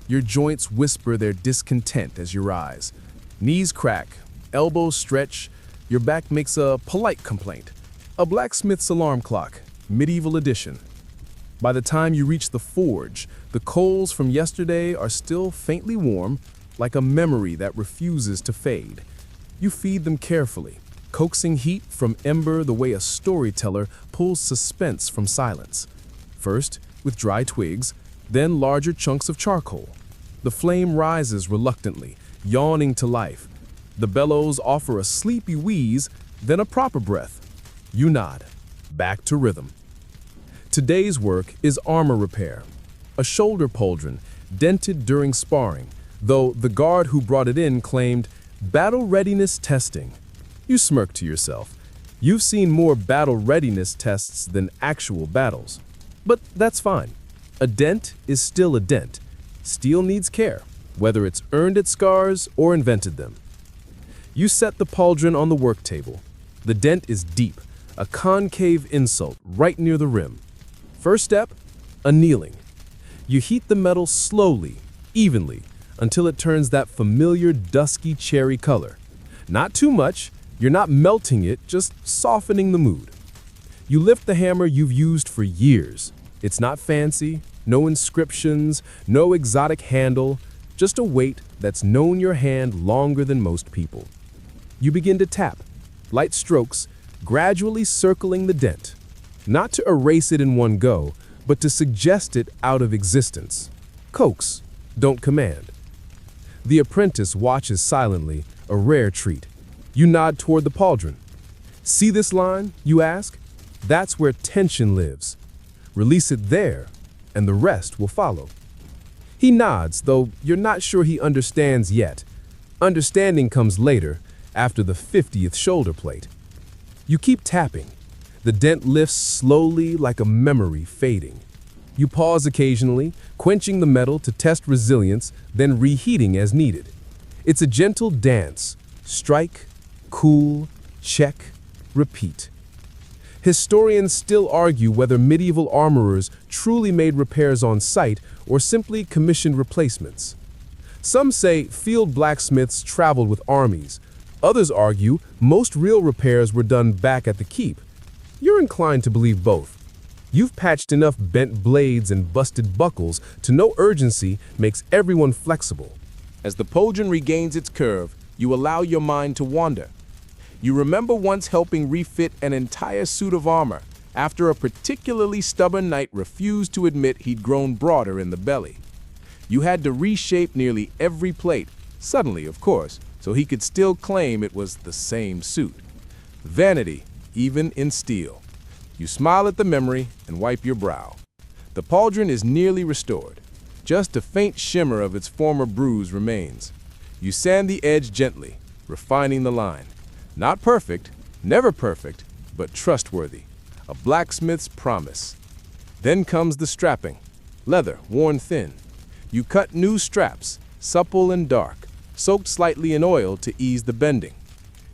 Your joints whisper their discontent as you rise. Knees crack, elbows stretch, your back makes a polite complaint. A blacksmith's alarm clock, medieval edition. By the time you reach the forge, the coals from yesterday are still faintly warm, like a memory that refuses to fade. You feed them carefully, coaxing heat from ember the way a storyteller pulls suspense from silence. First, with dry twigs, then larger chunks of charcoal. The flame rises reluctantly, yawning to life. The bellows offer a sleepy wheeze, then a proper breath. You nod, back to rhythm. Today's work is armor repair. A shoulder pauldron, dented during sparring, though the guard who brought it in claimed battle readiness testing. You smirk to yourself. You've seen more battle readiness tests than actual battles. But that's fine. A dent is still a dent. Steel needs care, whether it's earned its scars or invented them. You set the pauldron on the work table. The dent is deep, a concave insult right near the rim. First step, annealing. You heat the metal slowly, evenly, until it turns that familiar dusky cherry color. Not too much, you're not melting it, just softening the mood. You lift the hammer you've used for years. It's not fancy, no inscriptions, no exotic handle, just a weight that's known your hand longer than most people. You begin to tap, light strokes, gradually circling the dent. Not to erase it in one go, but to suggest it out of existence. Coax, don't command. The apprentice watches silently, a rare treat. You nod toward the pauldron. See this line, you ask? That's where tension lives. Release it there, and the rest will follow. He nods, though you're not sure he understands yet. Understanding comes later, after the 50th shoulder plate. You keep tapping. The dent lifts slowly like a memory fading. You pause occasionally, quenching the metal to test resilience, then reheating as needed. It's a gentle dance. Strike, cool, check, repeat. Historians still argue whether medieval armorers truly made repairs on site or simply commissioned replacements. Some say field blacksmiths traveled with armies. Others argue most real repairs were done back at the keep. You're inclined to believe both. You've patched enough bent blades and busted buckles to know urgency makes everyone flexible. As the pauldron regains its curve, you allow your mind to wander. You remember once helping refit an entire suit of armor after a particularly stubborn knight refused to admit he'd grown broader in the belly. You had to reshape nearly every plate, suddenly of course, so he could still claim it was the same suit. Vanity, even in steel. You smile at the memory and wipe your brow. The pauldron is nearly restored. Just a faint shimmer of its former bruise remains. You sand the edge gently, refining the line. Not perfect, never perfect, but trustworthy. A blacksmith's promise. Then comes the strapping. Leather, worn thin. You cut new straps, supple and dark, soaked slightly in oil to ease the bending.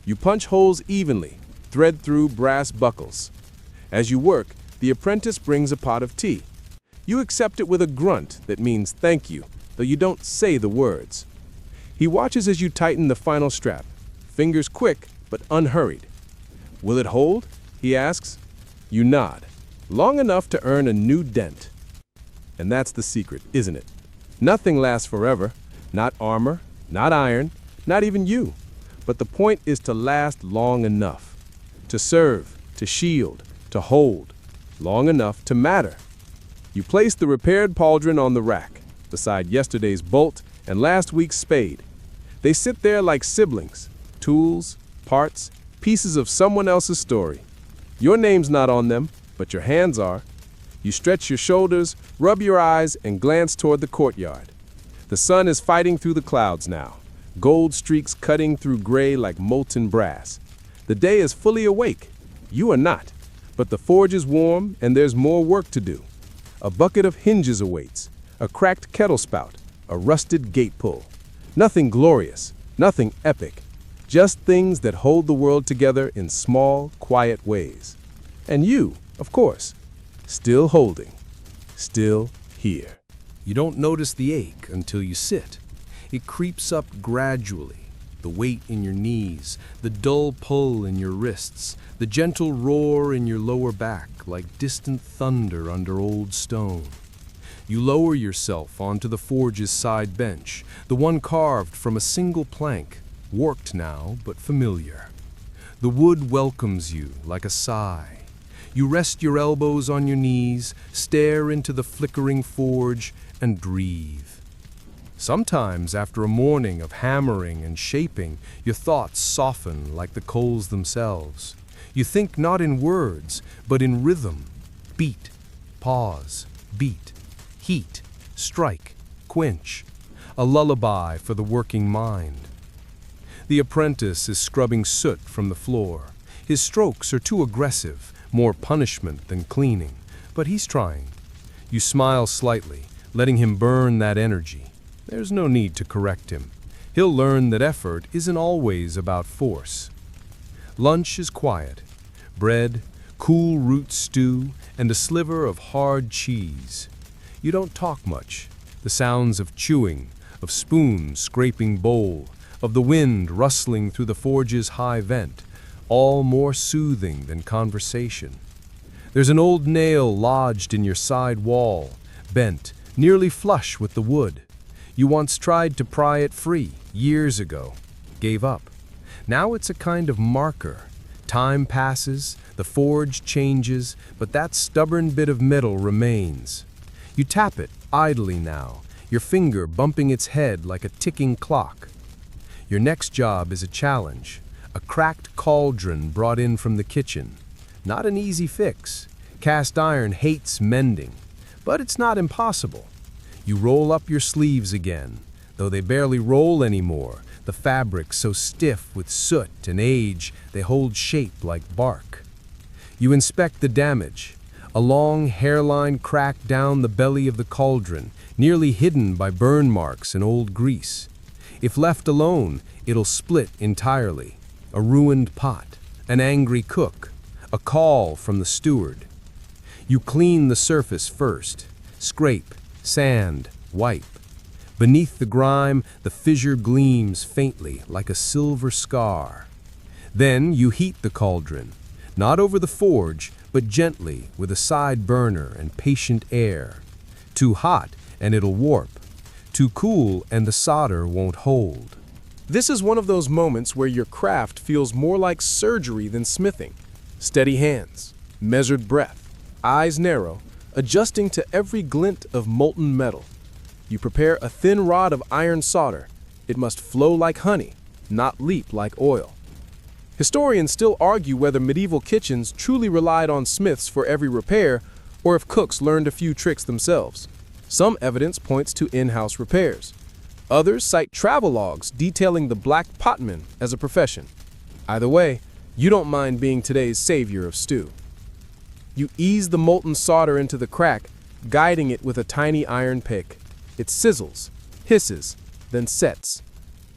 You punch holes evenly, thread through brass buckles. As you work, the apprentice brings a pot of tea. You accept it with a grunt that means thank you, though you don't say the words. He watches as you tighten the final strap, fingers quick but unhurried. Will it hold? He asks. You nod, long enough to earn a new dent. And that's the secret, isn't it? Nothing lasts forever, not armor, not iron, not even you. But the point is to last long enough. To serve, to shield, to hold, long enough to matter. You place the repaired pauldron on the rack, beside yesterday's bolt and last week's spade. They sit there like siblings, tools, parts, pieces of someone else's story. Your name's not on them, but your hands are. You stretch your shoulders, rub your eyes, and glance toward the courtyard. The sun is fighting through the clouds now, gold streaks cutting through gray like molten brass. The day is fully awake. You are not. But the forge is warm, and there's more work to do. A bucket of hinges awaits, a cracked kettle spout, a rusted gate pull. Nothing glorious, nothing epic, just things that hold the world together in small, quiet ways. And you, of course, still holding. still here. You don't notice the ache until you sit. It creeps up gradually. The weight in your knees, the dull pull in your wrists, the gentle roar in your lower back like distant thunder under old stone. You lower yourself onto the forge's side bench, the one carved from a single plank, warped now but familiar. The wood welcomes you like a sigh. You rest your elbows on your knees, stare into the flickering forge, and breathe. Sometimes, after a morning of hammering and shaping, your thoughts soften like the coals themselves. You think not in words, but in rhythm. Beat, pause, beat, heat, strike, quench. A lullaby for the working mind. The apprentice is scrubbing soot from the floor. His strokes are too aggressive, more punishment than cleaning, but he's trying. You smile slightly, letting him burn that energy. There's no need to correct him. He'll learn that effort isn't always about force. Lunch is quiet. Bread, cool root stew, and a sliver of hard cheese. You don't talk much. The sounds of chewing, of spoons scraping bowl, of the wind rustling through the forge's high vent, all more soothing than conversation. There's an old nail lodged in your side wall, bent, nearly flush with the wood. You once tried to pry it free, years ago. Gave up. Now it's a kind of marker. Time passes, the forge changes, but that stubborn bit of metal remains. You tap it, idly now, your finger bumping its head like a ticking clock. Your next job is a challenge, a cracked cauldron brought in from the kitchen. Not an easy fix. Cast iron hates mending, but it's not impossible. You roll up your sleeves again, though they barely roll anymore, the fabric so stiff with soot and age they hold shape like bark. You inspect the damage, a long hairline crack down the belly of the cauldron, nearly hidden by burn marks and old grease. If left alone, it'll split entirely. A ruined pot, an angry cook, a call from the steward. You clean the surface first, scrape, sand, wipe. Beneath the grime, the fissure gleams faintly like a silver scar. Then you heat the cauldron, not over the forge, but gently with a side burner and patient air. Too hot and it'll warp. Too cool and the solder won't hold. This is one of those moments where your craft feels more like surgery than smithing. Steady hands, measured breath, eyes narrow, adjusting to every glint of molten metal. You prepare a thin rod of iron solder. It must flow like honey, not leap like oil. Historians still argue whether medieval kitchens truly relied on smiths for every repair, or if cooks learned a few tricks themselves. Some evidence points to in-house repairs. Others cite travelogues detailing the black potman as a profession. Either way, you don't mind being today's savior of stew. You ease the molten solder into the crack, guiding it with a tiny iron pick. It sizzles, hisses, then sets.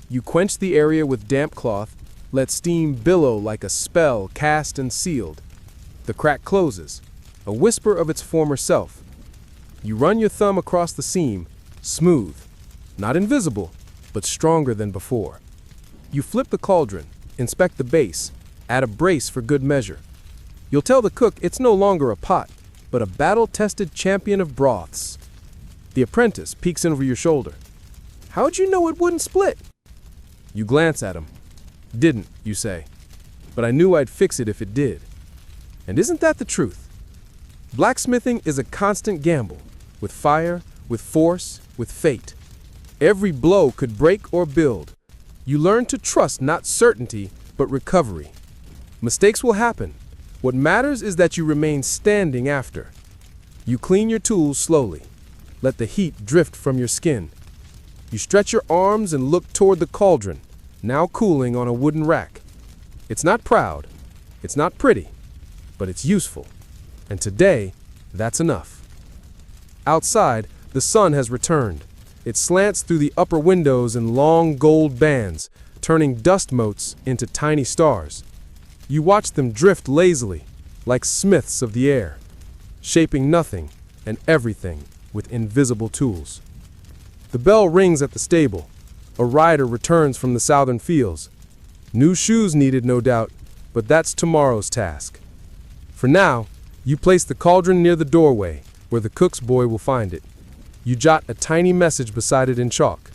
You quench the area with damp cloth, let steam billow like a spell cast and sealed. The crack closes, a whisper of its former self. You run your thumb across the seam, smooth, not invisible, but stronger than before. You flip the cauldron, inspect the base, add a brace for good measure. You'll tell the cook it's no longer a pot, but a battle-tested champion of broths. The apprentice peeks in over your shoulder. How'd you know it wouldn't split? You glance at him. Didn't, you say. But I knew I'd fix it if it did. And isn't that the truth? Blacksmithing is a constant gamble, with fire, with force, with fate. Every blow could break or build. You learn to trust not certainty, but recovery. Mistakes will happen. What matters is that you remain standing after. You clean your tools slowly. Let the heat drift from your skin. You stretch your arms and look toward the cauldron, now cooling on a wooden rack. It's not proud, it's not pretty, but it's useful. And today, that's enough. Outside, the sun has returned. It slants through the upper windows in long gold bands, turning dust motes into tiny stars. You watch them drift lazily, like smiths of the air, shaping nothing, and everything with invisible tools. The bell rings at the stable. A rider returns from the southern fields. New shoes needed, no doubt, but that's tomorrow's task. For now, you place the cauldron near the doorway, where the cook's boy will find it. You jot a tiny message beside it in chalk.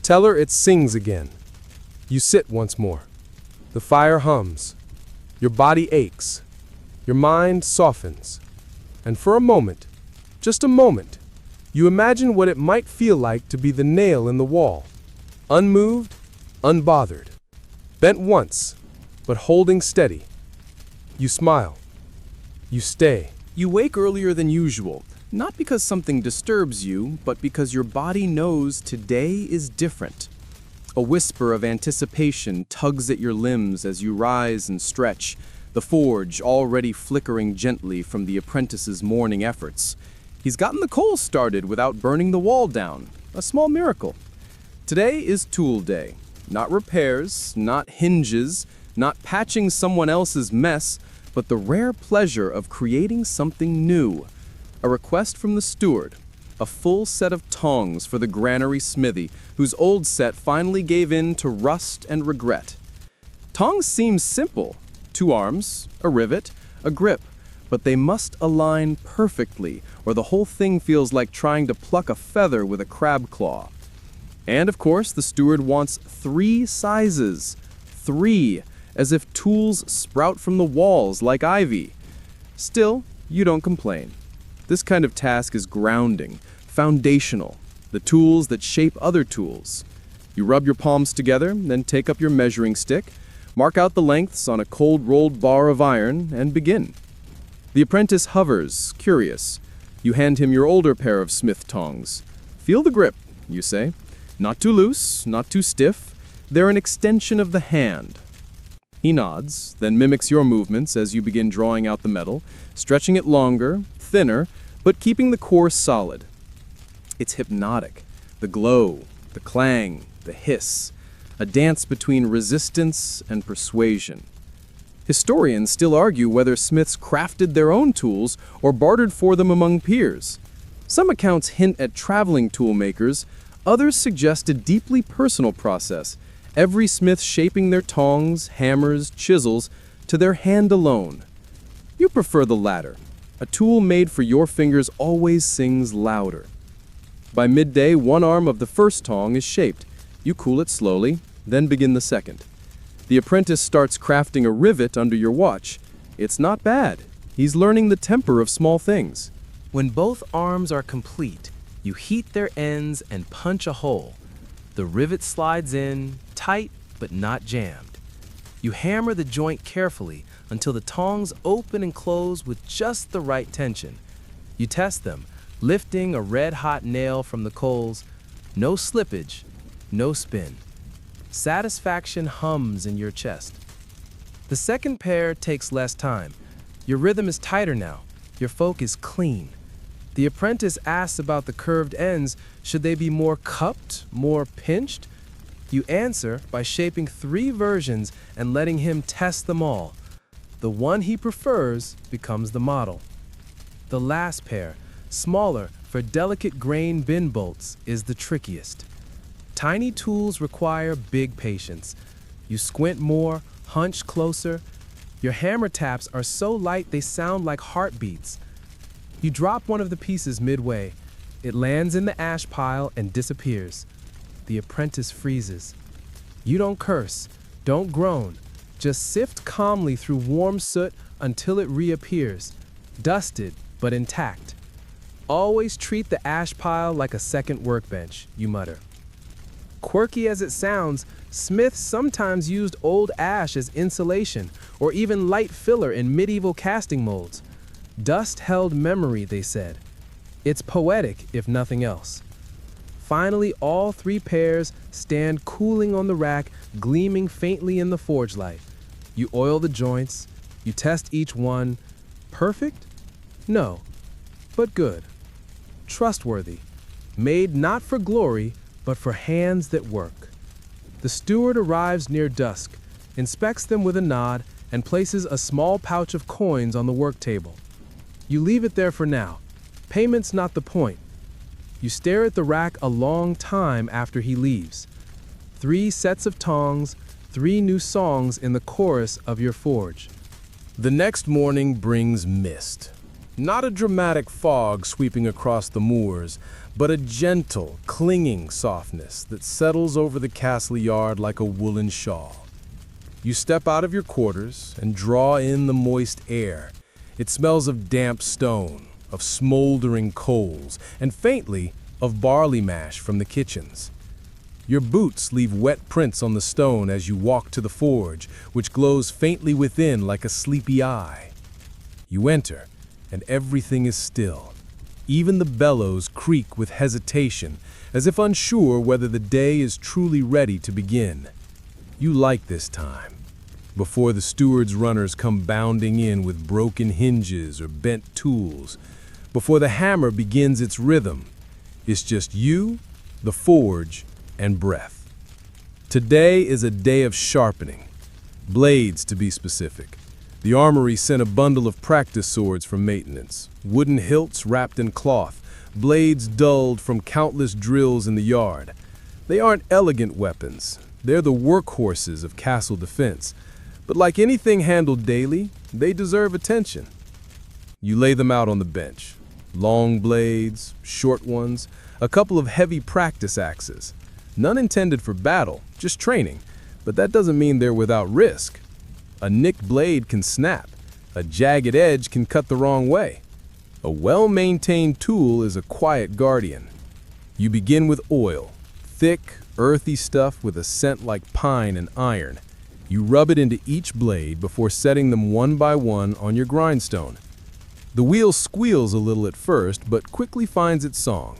Tell her it sings again. You sit once more. The fire hums. Your body aches. Your mind softens. And for a moment, just a moment, you imagine what it might feel like to be the nail in the wall. Unmoved, unbothered. Bent once, but holding steady. You smile. You stay. You wake earlier than usual, not because something disturbs you, but because your body knows today is different. A whisper of anticipation tugs at your limbs as you rise and stretch, the forge already flickering gently from the apprentice's morning efforts. He's gotten the coals started without burning the wall down, a small miracle. Today is tool day. Not repairs, not hinges, not patching someone else's mess, but the rare pleasure of creating something new. A request from the steward, a full set of tongs for the granary smithy, whose old set finally gave in to rust and regret. Tongs seem simple. 2 arms, a rivet, a grip, but they must align perfectly, or the whole thing feels like trying to pluck a feather with a crab claw. And of course, the steward wants 3 sizes. 3, as if tools sprout from the walls like ivy. Still, you don't complain. This kind of task is grounding, foundational, the tools that shape other tools. You rub your palms together, then take up your measuring stick, mark out the lengths on a cold-rolled bar of iron, and begin. The apprentice hovers, curious. You hand him your older pair of smith tongs. Feel the grip, you say. Not too loose, not too stiff. They're an extension of the hand. He nods, then mimics your movements as you begin drawing out the metal, stretching it longer, thinner, but keeping the core solid. It's hypnotic. The glow, the clang, the hiss. A dance between resistance and persuasion. Historians still argue whether smiths crafted their own tools or bartered for them among peers. Some accounts hint at traveling tool makers. Others suggest a deeply personal process, every smith shaping their tongs, hammers, chisels to their hand alone. You prefer the latter. A tool made for your fingers always sings louder. By midday, 1 arm of the first tong is shaped. You cool it slowly, then begin the second. The apprentice starts crafting a rivet under your watch. It's not bad. He's learning the temper of small things. When both arms are complete, you heat their ends and punch a hole. The rivet slides in, tight but not jammed. You hammer the joint carefully until the tongs open and close with just the right tension. You test them, lifting a red-hot nail from the coals. No slippage, no spin. Satisfaction hums in your chest. The second pair takes less time. Your rhythm is tighter now. Your folk is clean. The apprentice asks about the curved ends. Should they be more cupped, more pinched? You answer by shaping 3 versions and letting him test them all. The one he prefers becomes the model. The last pair, smaller for delicate grain bin bolts, is the trickiest. Tiny tools require big patience. You squint more, hunch closer. Your hammer taps are so light they sound like heartbeats. You drop one of the pieces midway. It lands in the ash pile and disappears. The apprentice freezes. You don't curse, don't groan. Just sift calmly through warm soot until it reappears, dusted but intact. Always treat the ash pile like a second workbench, you mutter. Quirky as it sounds, smiths sometimes used old ash as insulation or even light filler in medieval casting molds. Dust held memory, they said. It's poetic, if nothing else. Finally, all 3 pairs stand cooling on the rack, gleaming faintly in the forge light. You oil the joints, you test each one. Perfect? No, but good. Trustworthy. Made not for glory, but for hands that work. The steward arrives near dusk, inspects them with a nod, and places a small pouch of coins on the work table. You leave it there for now. Payment's not the point. You stare at the rack a long time after he leaves. 3 sets of tongs, 3 new songs in the chorus of your forge. The next morning brings mist. Not a dramatic fog sweeping across the moors, but a gentle, clinging softness that settles over the castle yard like a woolen shawl. You step out of your quarters and draw in the moist air. It smells of damp stone, of smoldering coals, and faintly of barley mash from the kitchens. Your boots leave wet prints on the stone as you walk to the forge, which glows faintly within like a sleepy eye. You enter, and everything is still. Even the bellows creak with hesitation, as if unsure whether the day is truly ready to begin. You like this time. Before the steward's runners come bounding in with broken hinges or bent tools, before the hammer begins its rhythm, it's just you, the forge, and breath. Today is a day of sharpening. Blades, to be specific. The armory sent a bundle of practice swords for maintenance, wooden hilts wrapped in cloth, blades dulled from countless drills in the yard. They aren't elegant weapons. They're the workhorses of castle defense. But like anything handled daily, they deserve attention. You lay them out on the bench. Long blades, short ones, a couple of heavy practice axes. None intended for battle, just training, but that doesn't mean they're without risk. A nicked blade can snap. A jagged edge can cut the wrong way. A well-maintained tool is a quiet guardian. You begin with oil, thick, earthy stuff with a scent like pine and iron. You rub it into each blade before setting them one by one on your grindstone. The wheel squeals a little at first, but quickly finds its song.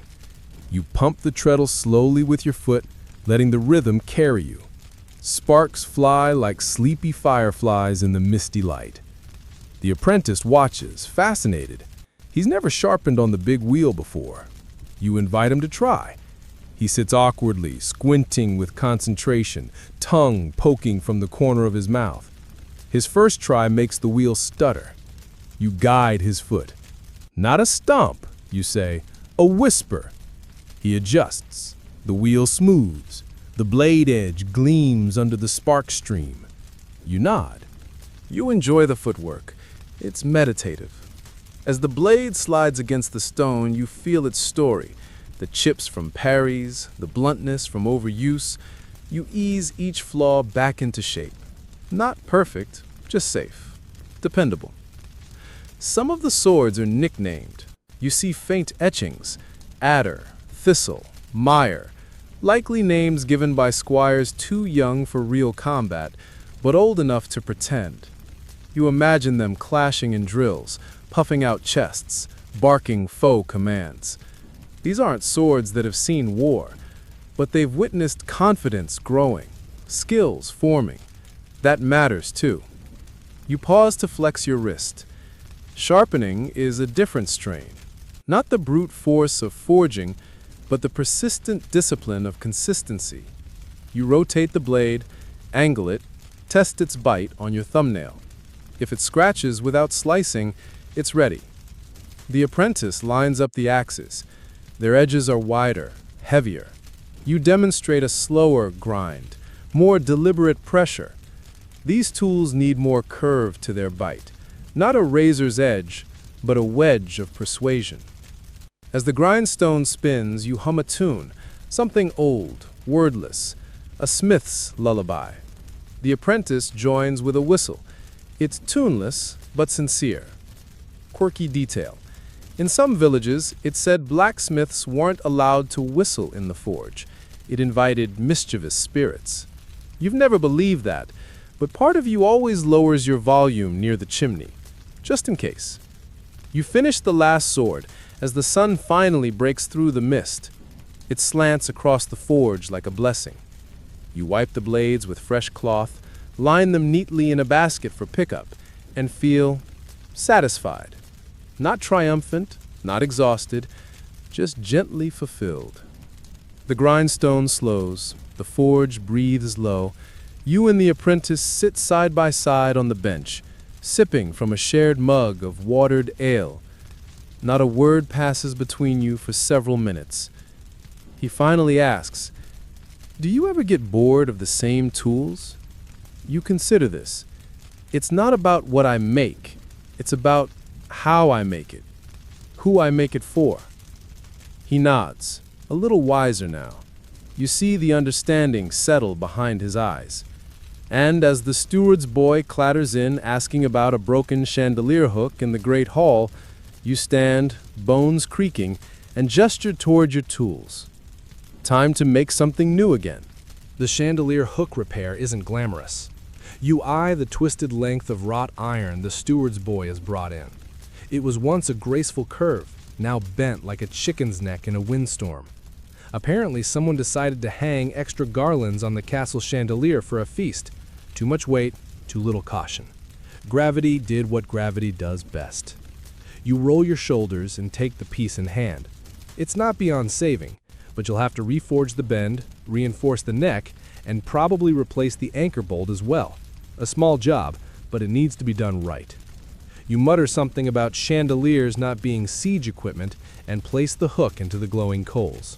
You pump the treadle slowly with your foot, letting the rhythm carry you. Sparks fly like sleepy fireflies in the misty light. The apprentice watches, fascinated. He's never sharpened on the big wheel before. You invite him to try. He sits awkwardly, squinting with concentration, tongue poking from the corner of his mouth. His first try makes the wheel stutter. You guide his foot. Not a stomp, you say, a whisper. He adjusts. The wheel smooths. The blade edge gleams under the spark stream. You nod. You enjoy the footwork. It's meditative. As the blade slides against the stone, you feel its story. The chips from parries, the bluntness from overuse. You ease each flaw back into shape. Not perfect, just safe. Dependable. Some of the swords are nicknamed. You see faint etchings. Adder, Thistle, Mire. Likely names given by squires too young for real combat, but old enough to pretend. You imagine them clashing in drills, puffing out chests, barking foe commands. These aren't swords that have seen war, but they've witnessed confidence growing, skills forming. That matters too. You pause to flex your wrist. Sharpening is a different strain. Not the brute force of forging, but the persistent discipline of consistency. You rotate the blade, angle it, test its bite on your thumbnail. If it scratches without slicing, it's ready. The apprentice lines up the axes. Their edges are wider, heavier. You demonstrate a slower grind, more deliberate pressure. These tools need more curve to their bite. Not a razor's edge, but a wedge of persuasion. As the grindstone spins, you hum a tune, something old, wordless, a smith's lullaby. The apprentice joins with a whistle. It's tuneless, but sincere. Quirky detail. In some villages, it said blacksmiths weren't allowed to whistle in the forge. It invited mischievous spirits. You've never believed that, but part of you always lowers your volume near the chimney, just in case. You finish the last sword as the sun finally breaks through the mist. It slants across the forge like a blessing. You wipe the blades with fresh cloth, line them neatly in a basket for pickup, and feel satisfied. Not triumphant, not exhausted, just gently fulfilled. The grindstone slows, the forge breathes low. You and the apprentice sit side by side on the bench, sipping from a shared mug of watered ale. Not a word passes between you for several minutes. He finally asks, "Do you ever get bored of the same tools?" You consider this. It's not about what I make. It's about how I make it, who I make it for. He nods, a little wiser now. You see the understanding settle behind his eyes. And as the steward's boy clatters in asking about a broken chandelier hook in the great hall, you stand, bones creaking, and gesture toward your tools. Time to make something new again. The chandelier hook repair isn't glamorous. You eye the twisted length of wrought iron the steward's boy has brought in. It was once a graceful curve, now bent like a chicken's neck in a windstorm. Apparently, someone decided to hang extra garlands on the castle chandelier for a feast. Too much weight, too little caution. Gravity did what gravity does best. You roll your shoulders and take the piece in hand. It's not beyond saving, but you'll have to reforge the bend, reinforce the neck, and probably replace the anchor bolt as well. A small job, but it needs to be done right. You mutter something about chandeliers not being siege equipment and place the hook into the glowing coals.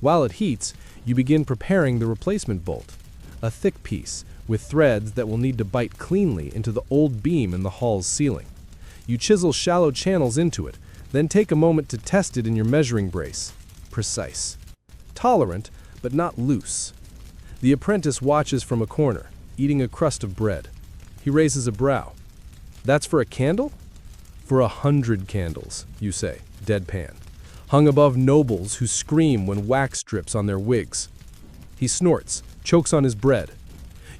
While it heats, you begin preparing the replacement bolt, a thick piece with threads that will need to bite cleanly into the old beam in the hall's ceiling. You chisel shallow channels into it, then take a moment to test it in your measuring brace. Precise. Tolerant, but not loose. The apprentice watches from a corner, eating a crust of bread. He raises a brow. "That's for a candle?" "For 100 candles," you say, deadpan, hung above nobles who scream when wax drips on their wigs. He snorts, chokes on his bread.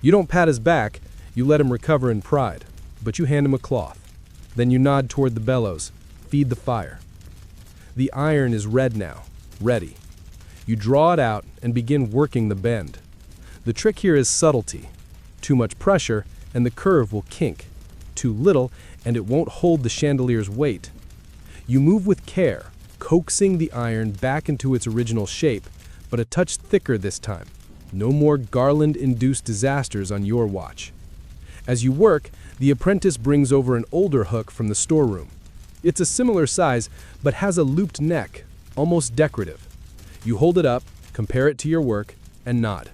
You don't pat his back, you let him recover in pride, but you hand him a cloth. Then you nod toward the bellows, feed the fire. The iron is red now, ready. You draw it out and begin working the bend. The trick here is subtlety. Too much pressure, and the curve will kink. Too little, and it won't hold the chandelier's weight. You move with care, coaxing the iron back into its original shape, but a touch thicker this time. No more garland-induced disasters on your watch. As you work, the apprentice brings over an older hook from the storeroom. It's a similar size, but has a looped neck, almost decorative. You hold it up, compare it to your work, and nod.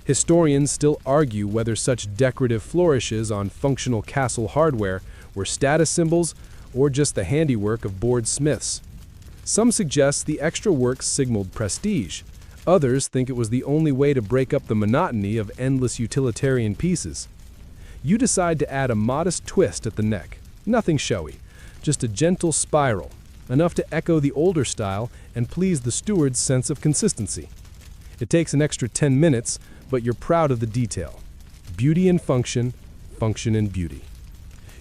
Historians still argue whether such decorative flourishes on functional castle hardware were status symbols or just the handiwork of bored smiths. Some suggest the extra work signaled prestige. Others think it was the only way to break up the monotony of endless utilitarian pieces. You decide to add a modest twist at the neck. Nothing showy, just a gentle spiral, enough to echo the older style and please the steward's sense of consistency. It takes an extra 10 minutes, but you're proud of the detail. Beauty and function, function and beauty.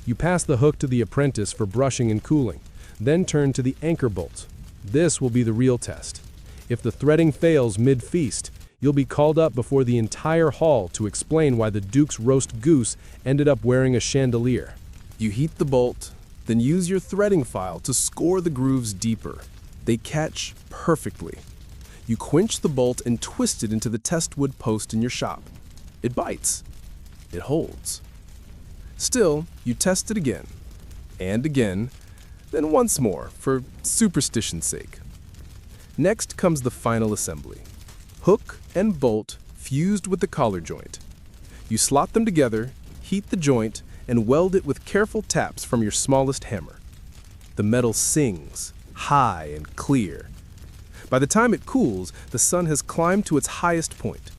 You pass the hook to the apprentice for brushing and cooling, then turn to the anchor bolt. This will be the real test. If the threading fails mid-feast, you'll be called up before the entire hall to explain why the Duke's roast goose ended up wearing a chandelier. You heat the bolt, then use your threading file to score the grooves deeper. They catch perfectly. You quench the bolt and twist it into the testwood post in your shop. It bites. It holds. Still, you test it again, and again, then once more, for superstition's sake. Next comes the final assembly. Hook and bolt fused with the collar joint. You slot them together, heat the joint, and weld it with careful taps from your smallest hammer. The metal sings, high and clear. By the time it cools, the sun has climbed to its highest point.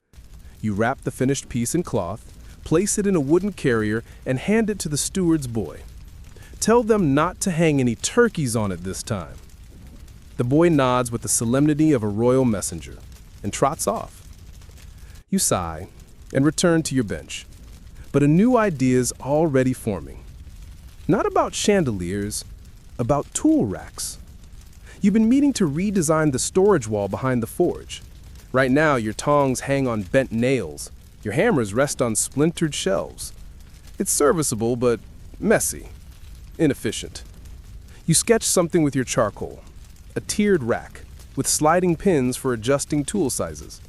You wrap the finished piece in cloth, place it in a wooden carrier, and hand it to the steward's boy. Tell them not to hang any turkeys on it this time. The boy nods with the solemnity of a royal messenger and trots off. You sigh and return to your bench, but a new idea is already forming. Not about chandeliers, about tool racks. You've been meaning to redesign the storage wall behind the forge. Right now, your tongs hang on bent nails. Your hammers rest on splintered shelves. It's serviceable, but messy, inefficient. You sketch something with your charcoal, a tiered rack with sliding pins for adjusting tool sizes.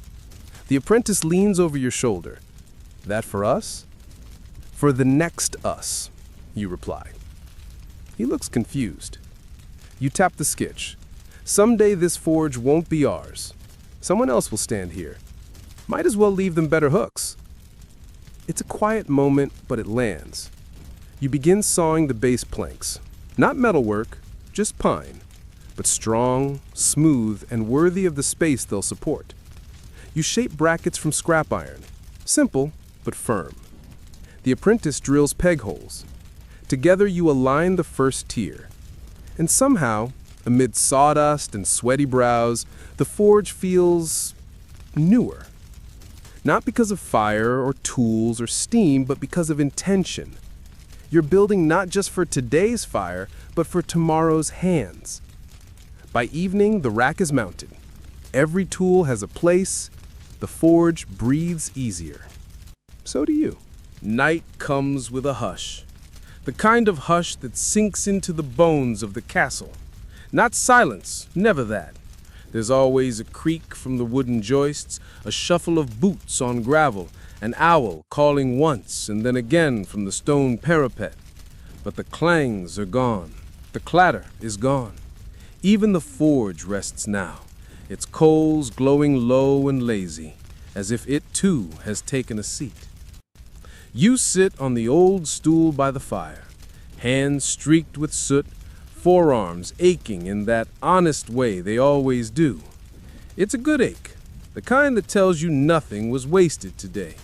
The apprentice leans over your shoulder. "That for us?" "For the next us," you reply. He looks confused. You tap the sketch. Someday this forge won't be ours. Someone else will stand here. Might as well leave them better hooks. It's a quiet moment, but it lands. You begin sawing the base planks. Not metalwork, just pine, but strong, smooth, and worthy of the space they'll support. You shape brackets from scrap iron. Simple, but firm. The apprentice drills peg holes. Together you align the first tier. And somehow, amid sawdust and sweaty brows, the forge feels newer. Not because of fire or tools or steam, but because of intention. You're building not just for today's fire, but for tomorrow's hands. By evening, the rack is mounted. Every tool has a place. The forge breathes easier. So do you. Night comes with a hush. The kind of hush that sinks into the bones of the castle. Not silence, never that. There's always a creak from the wooden joists, a shuffle of boots on gravel, an owl calling once and then again from the stone parapet. But the clangs are gone. The clatter is gone. Even the forge rests now, its coals glowing low and lazy, as if it too has taken a seat. You sit on the old stool by the fire, hands streaked with soot, forearms aching in that honest way they always do. It's a good ache, the kind that tells you nothing was wasted today.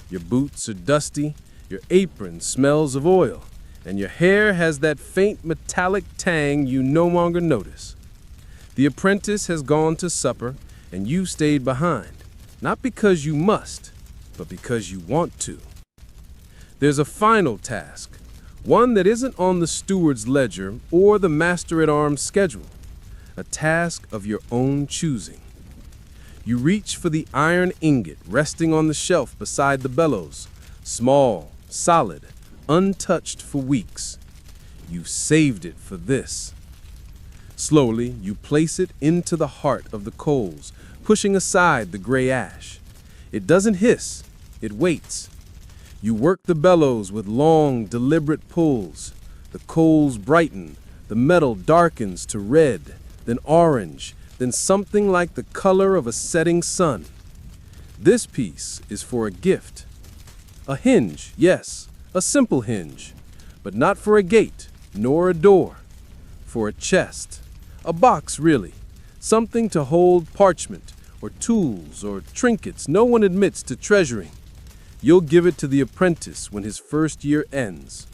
Your boots are dusty, your apron smells of oil, and your hair has that faint metallic tang you no longer notice. The apprentice has gone to supper, and you stayed behind, not because you must, but because you want to. There's a final task, one that isn't on the steward's ledger or the master-at-arms schedule, a task of your own choosing. You reach for the iron ingot resting on the shelf beside the bellows, small, solid, untouched for weeks. You saved it for this. Slowly, you place it into the heart of the coals, pushing aside the gray ash. It doesn't hiss, it waits. You work the bellows with long, deliberate pulls. The coals brighten, the metal darkens to red, then orange, then something like the color of a setting sun. This piece is for a gift. A hinge, yes, a simple hinge, but not for a gate, nor a door. For a chest, a box really, something to hold parchment, or tools, or trinkets no one admits to treasuring. You'll give it to the apprentice when his first year ends.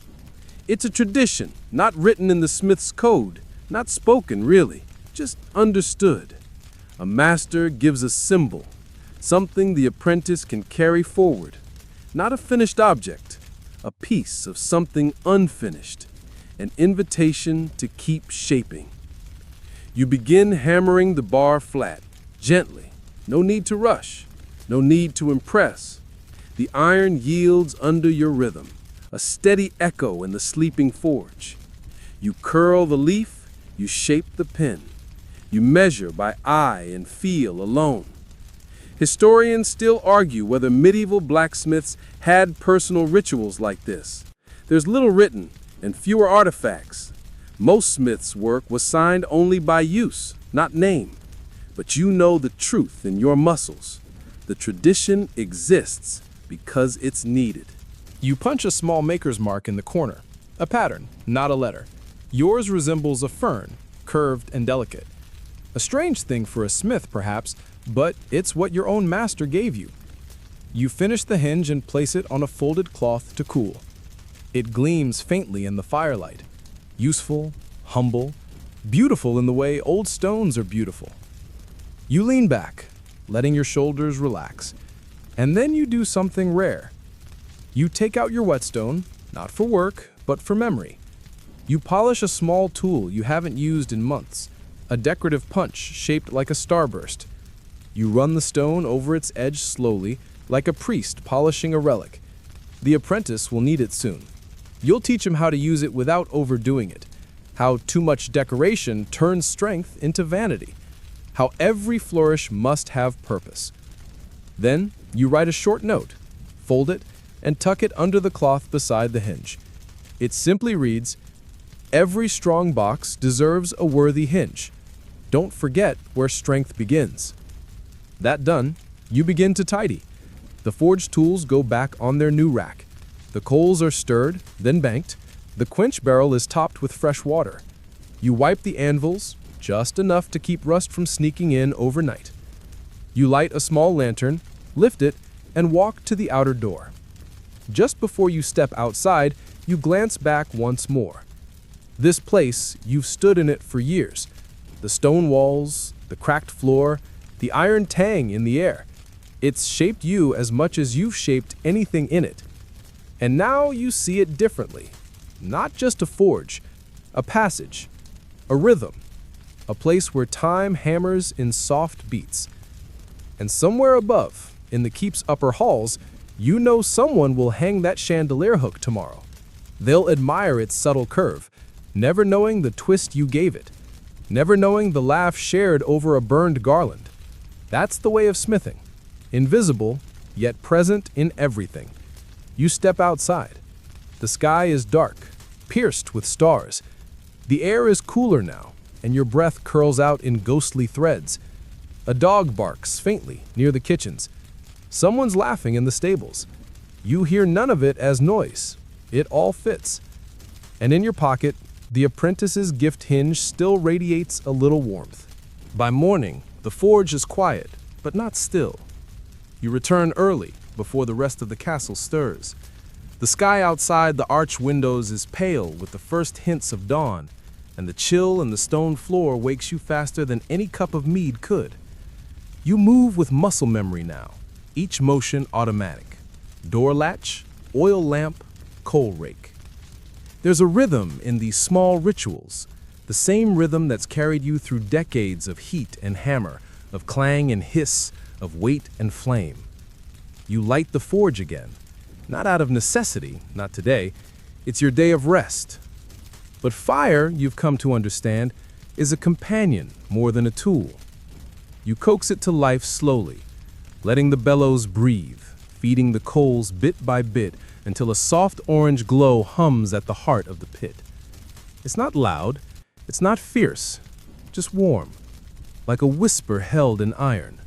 It's a tradition, not written in the smith's code, not spoken really, just understood. A master gives a symbol, something the apprentice can carry forward. Not a finished object, a piece of something unfinished, an invitation to keep shaping. You begin hammering the bar flat, gently. No need to rush, no need to impress. The iron yields under your rhythm, a steady echo in the sleeping forge. You curl the leaf, you shape the pen. You measure by eye and feel alone. Historians still argue whether medieval blacksmiths had personal rituals like this. There's little written and fewer artifacts. Most smiths' work was signed only by use, not name. But you know the truth in your muscles. The tradition exists because it's needed. You punch a small maker's mark in the corner, a pattern, not a letter. Yours resembles a fern, curved and delicate. A strange thing for a smith, perhaps, but it's what your own master gave you. You finish the hinge and place it on a folded cloth to cool. It gleams faintly in the firelight. Useful, humble, beautiful in the way old stones are beautiful. You lean back, letting your shoulders relax, and then you do something rare. You take out your whetstone, not for work, but for memory. You polish a small tool you haven't used in months, a decorative punch shaped like a starburst. You run the stone over its edge slowly, like a priest polishing a relic. The apprentice will need it soon. You'll teach him how to use it without overdoing it, how too much decoration turns strength into vanity, how every flourish must have purpose. Then you write a short note, fold it, and tuck it under the cloth beside the hinge. It simply reads, Every strong box deserves a worthy hinge. Don't forget where strength begins. That done, you begin to tidy. The forged tools go back on their new rack. The coals are stirred, then banked. The quench barrel is topped with fresh water. You wipe the anvils, just enough to keep rust from sneaking in overnight. You light a small lantern, lift it, and walk to the outer door. Just before you step outside, you glance back once more. This place, you've stood in it for years. The stone walls, the cracked floor, the iron tang in the air. It's shaped you as much as you've shaped anything in it. And now you see it differently. Not just a forge, a passage, a rhythm, a place where time hammers in soft beats. And somewhere above, in the keep's upper halls, you know someone will hang that chandelier hook tomorrow. They'll admire its subtle curve, never knowing the twist you gave it, never knowing the laugh shared over a burned garland. That's the way of smithing. Invisible, yet present in everything. You step outside. The sky is dark, pierced with stars. The air is cooler now, and your breath curls out in ghostly threads. A dog barks faintly near the kitchens. Someone's laughing in the stables. You hear none of it as noise. It all fits. And in your pocket, the apprentice's gift hinge still radiates a little warmth. By morning, the forge is quiet, but not still. You return early, before the rest of the castle stirs. The sky outside the arch windows is pale with the first hints of dawn, and the chill in the stone floor wakes you faster than any cup of mead could. You move with muscle memory now, each motion automatic. Door latch, oil lamp, coal rake. There's a rhythm in these small rituals, the same rhythm that's carried you through decades of heat and hammer, of clang and hiss, of weight and flame. You light the forge again, not out of necessity, not today. It's your day of rest. But fire, you've come to understand, is a companion more than a tool. You coax it to life slowly, letting the bellows breathe, feeding the coals bit by bit until a soft orange glow hums at the heart of the pit. It's not loud, it's not fierce, just warm, like a whisper held in iron.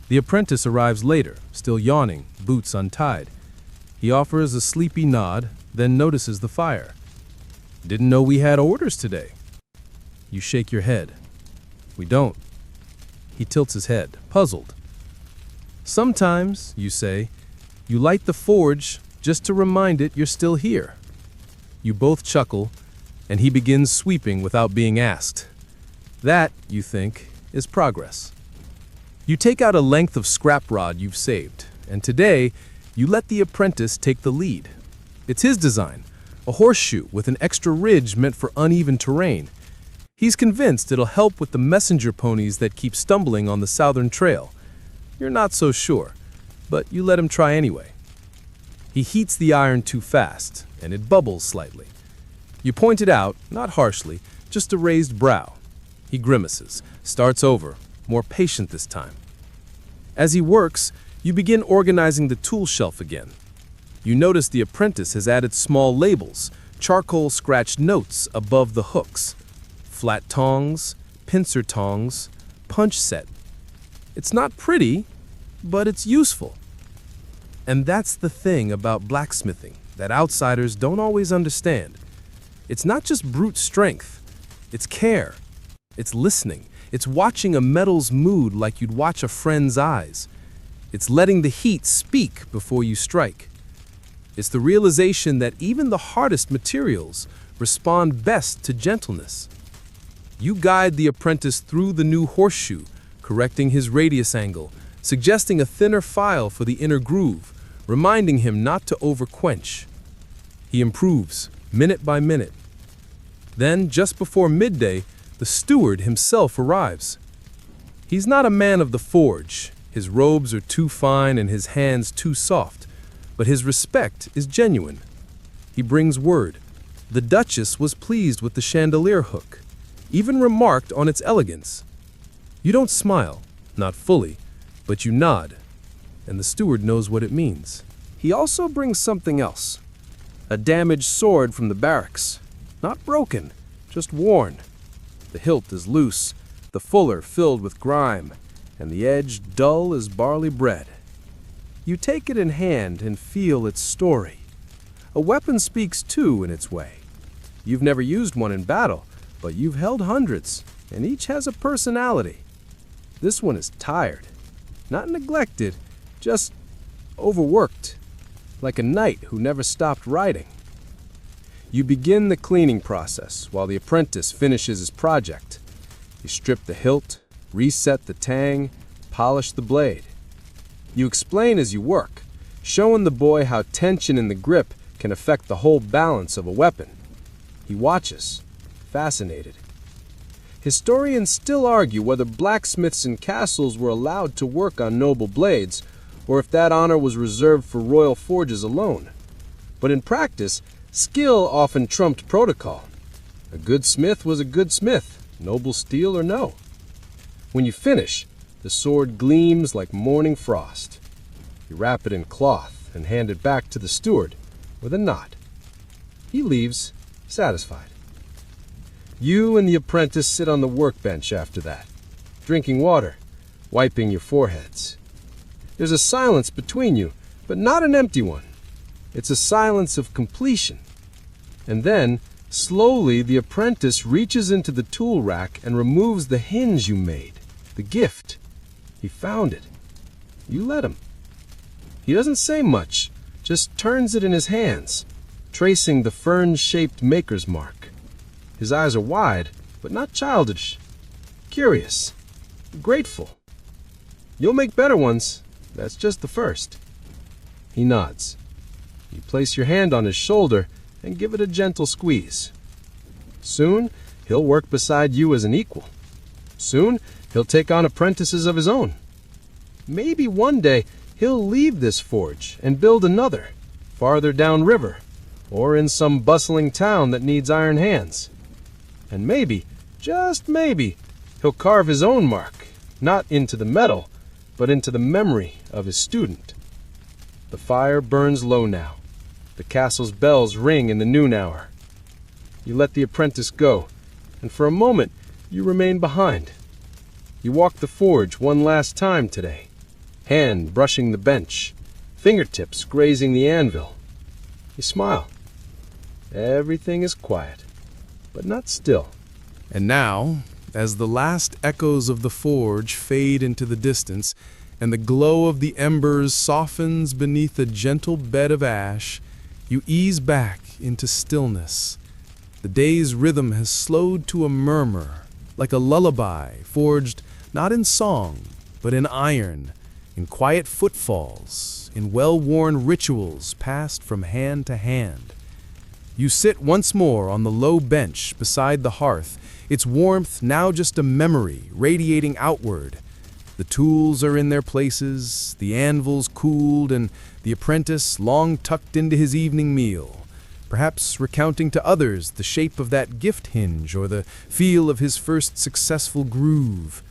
The apprentice arrives later, still yawning, boots untied. He offers a sleepy nod, then notices the fire. Didn't know we had orders today. You shake your head. We don't. He tilts his head, puzzled. Sometimes, you say, you light the forge just to remind it you're still here. You both chuckle, and he begins sweeping without being asked. That, you think, is progress. You take out a length of scrap rod you've saved, and today, you let the apprentice take the lead. It's his design, a horseshoe with an extra ridge meant for uneven terrain. He's convinced it'll help with the messenger ponies that keep stumbling on the southern trail. You're not so sure, but you let him try anyway. He heats the iron too fast, and it bubbles slightly. You point it out, not harshly, just a raised brow. He grimaces, starts over, more patient this time. As he works, you begin organizing the tool shelf again. You notice the apprentice has added small labels, charcoal-scratched notes above the hooks. Flat tongs, pincer tongs, punch set. It's not pretty, but it's useful. And that's the thing about blacksmithing that outsiders don't always understand. It's not just brute strength. It's care. It's listening. It's watching a metal's mood like you'd watch a friend's eyes. It's letting the heat speak before you strike. It's the realization that even the hardest materials respond best to gentleness. You guide the apprentice through the new horseshoe, correcting his radius angle, suggesting a thinner file for the inner groove, reminding him not to overquench. He improves, minute by minute. Then, just before midday, the steward himself arrives. He's not a man of the forge. His robes are too fine and his hands too soft, but his respect is genuine. He brings word. The Duchess was pleased with the chandelier hook, even remarked on its elegance. You don't smile, not fully, but you nod, and the steward knows what it means. He also brings something else, a damaged sword from the barracks. Not broken, just worn. The hilt is loose, the fuller filled with grime, and the edge dull as barley bread. You take it in hand and feel its story. A weapon speaks too in its way. You've never used one in battle, but you've held hundreds, and each has a personality. This one is tired, not neglected, just overworked, like a knight who never stopped riding. You begin the cleaning process while the apprentice finishes his project. You strip the hilt, reset the tang, polish the blade. You explain as you work, showing the boy how tension in the grip can affect the whole balance of a weapon. He watches, fascinated. Historians still argue whether blacksmiths in castles were allowed to work on noble blades, or if that honor was reserved for royal forges alone. But in practice, skill often trumped protocol. A good smith was a good smith, noble steel or no. When you finish, the sword gleams like morning frost. You wrap it in cloth and hand it back to the steward with a nod. He leaves, satisfied. You and the apprentice sit on the workbench after that, drinking water, wiping your foreheads. There's a silence between you, but not an empty one. It's a silence of completion. And then, slowly, the apprentice reaches into the tool rack and removes the hinge you made, the gift. He found it. You let him. He doesn't say much, just turns it in his hands, tracing the fern-shaped maker's mark. His eyes are wide, but not childish. Curious. Grateful. You'll make better ones. That's just the first. He nods. You place your hand on his shoulder and give it a gentle squeeze. Soon, he'll work beside you as an equal. Soon, he'll take on apprentices of his own. Maybe one day, he'll leave this forge and build another, farther downriver, or in some bustling town that needs iron hands. And maybe, just maybe, he'll carve his own mark, not into the metal, but into the memory of his student. The fire burns low now. The castle's bells ring in the noon hour. You let the apprentice go, and for a moment you remain behind. You walk the forge one last time today, hand brushing the bench, fingertips grazing the anvil. You smile. Everything is quiet, but not still. And now, as the last echoes of the forge fade into the distance, and the glow of the embers softens beneath a gentle bed of ash, you ease back into stillness. The day's rhythm has slowed to a murmur, like a lullaby forged not in song, but in iron, in quiet footfalls, in well-worn rituals passed from hand to hand. You sit once more on the low bench beside the hearth, its warmth now just a memory radiating outward. The tools are in their places, the anvil's cooled, and the apprentice long tucked into his evening meal, perhaps recounting to others the shape of that gift hinge or the feel of his first successful groove.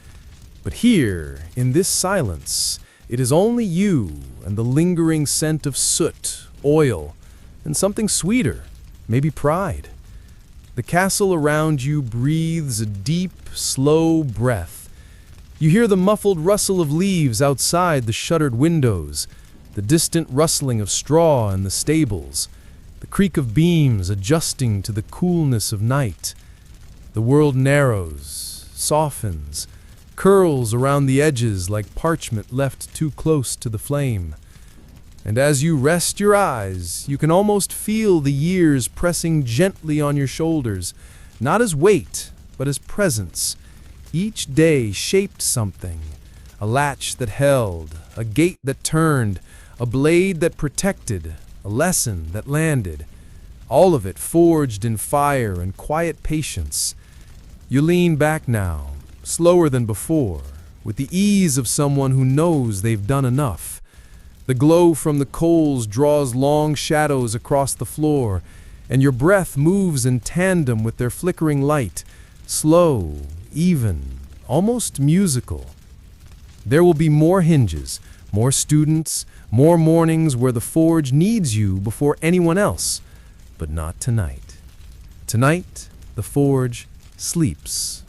But here, in this silence, it is only you and the lingering scent of soot, oil, and something sweeter, maybe pride. The castle around you breathes a deep, slow breath. You hear the muffled rustle of leaves outside the shuttered windows, the distant rustling of straw in the stables, the creak of beams adjusting to the coolness of night. The world narrows, softens, curls around the edges like parchment left too close to the flame. And as you rest your eyes, you can almost feel the years pressing gently on your shoulders, not as weight, but as presence. Each day shaped something, a latch that held, a gate that turned, a blade that protected, a lesson that landed, all of it forged in fire and quiet patience. You lean back now, slower than before, with the ease of someone who knows they've done enough. The glow from the coals draws long shadows across the floor, and your breath moves in tandem with their flickering light, slow, even, almost musical. There will be more hinges, more students, more mornings where the forge needs you before anyone else, but not tonight. Tonight, the forge sleeps,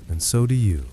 and so do you.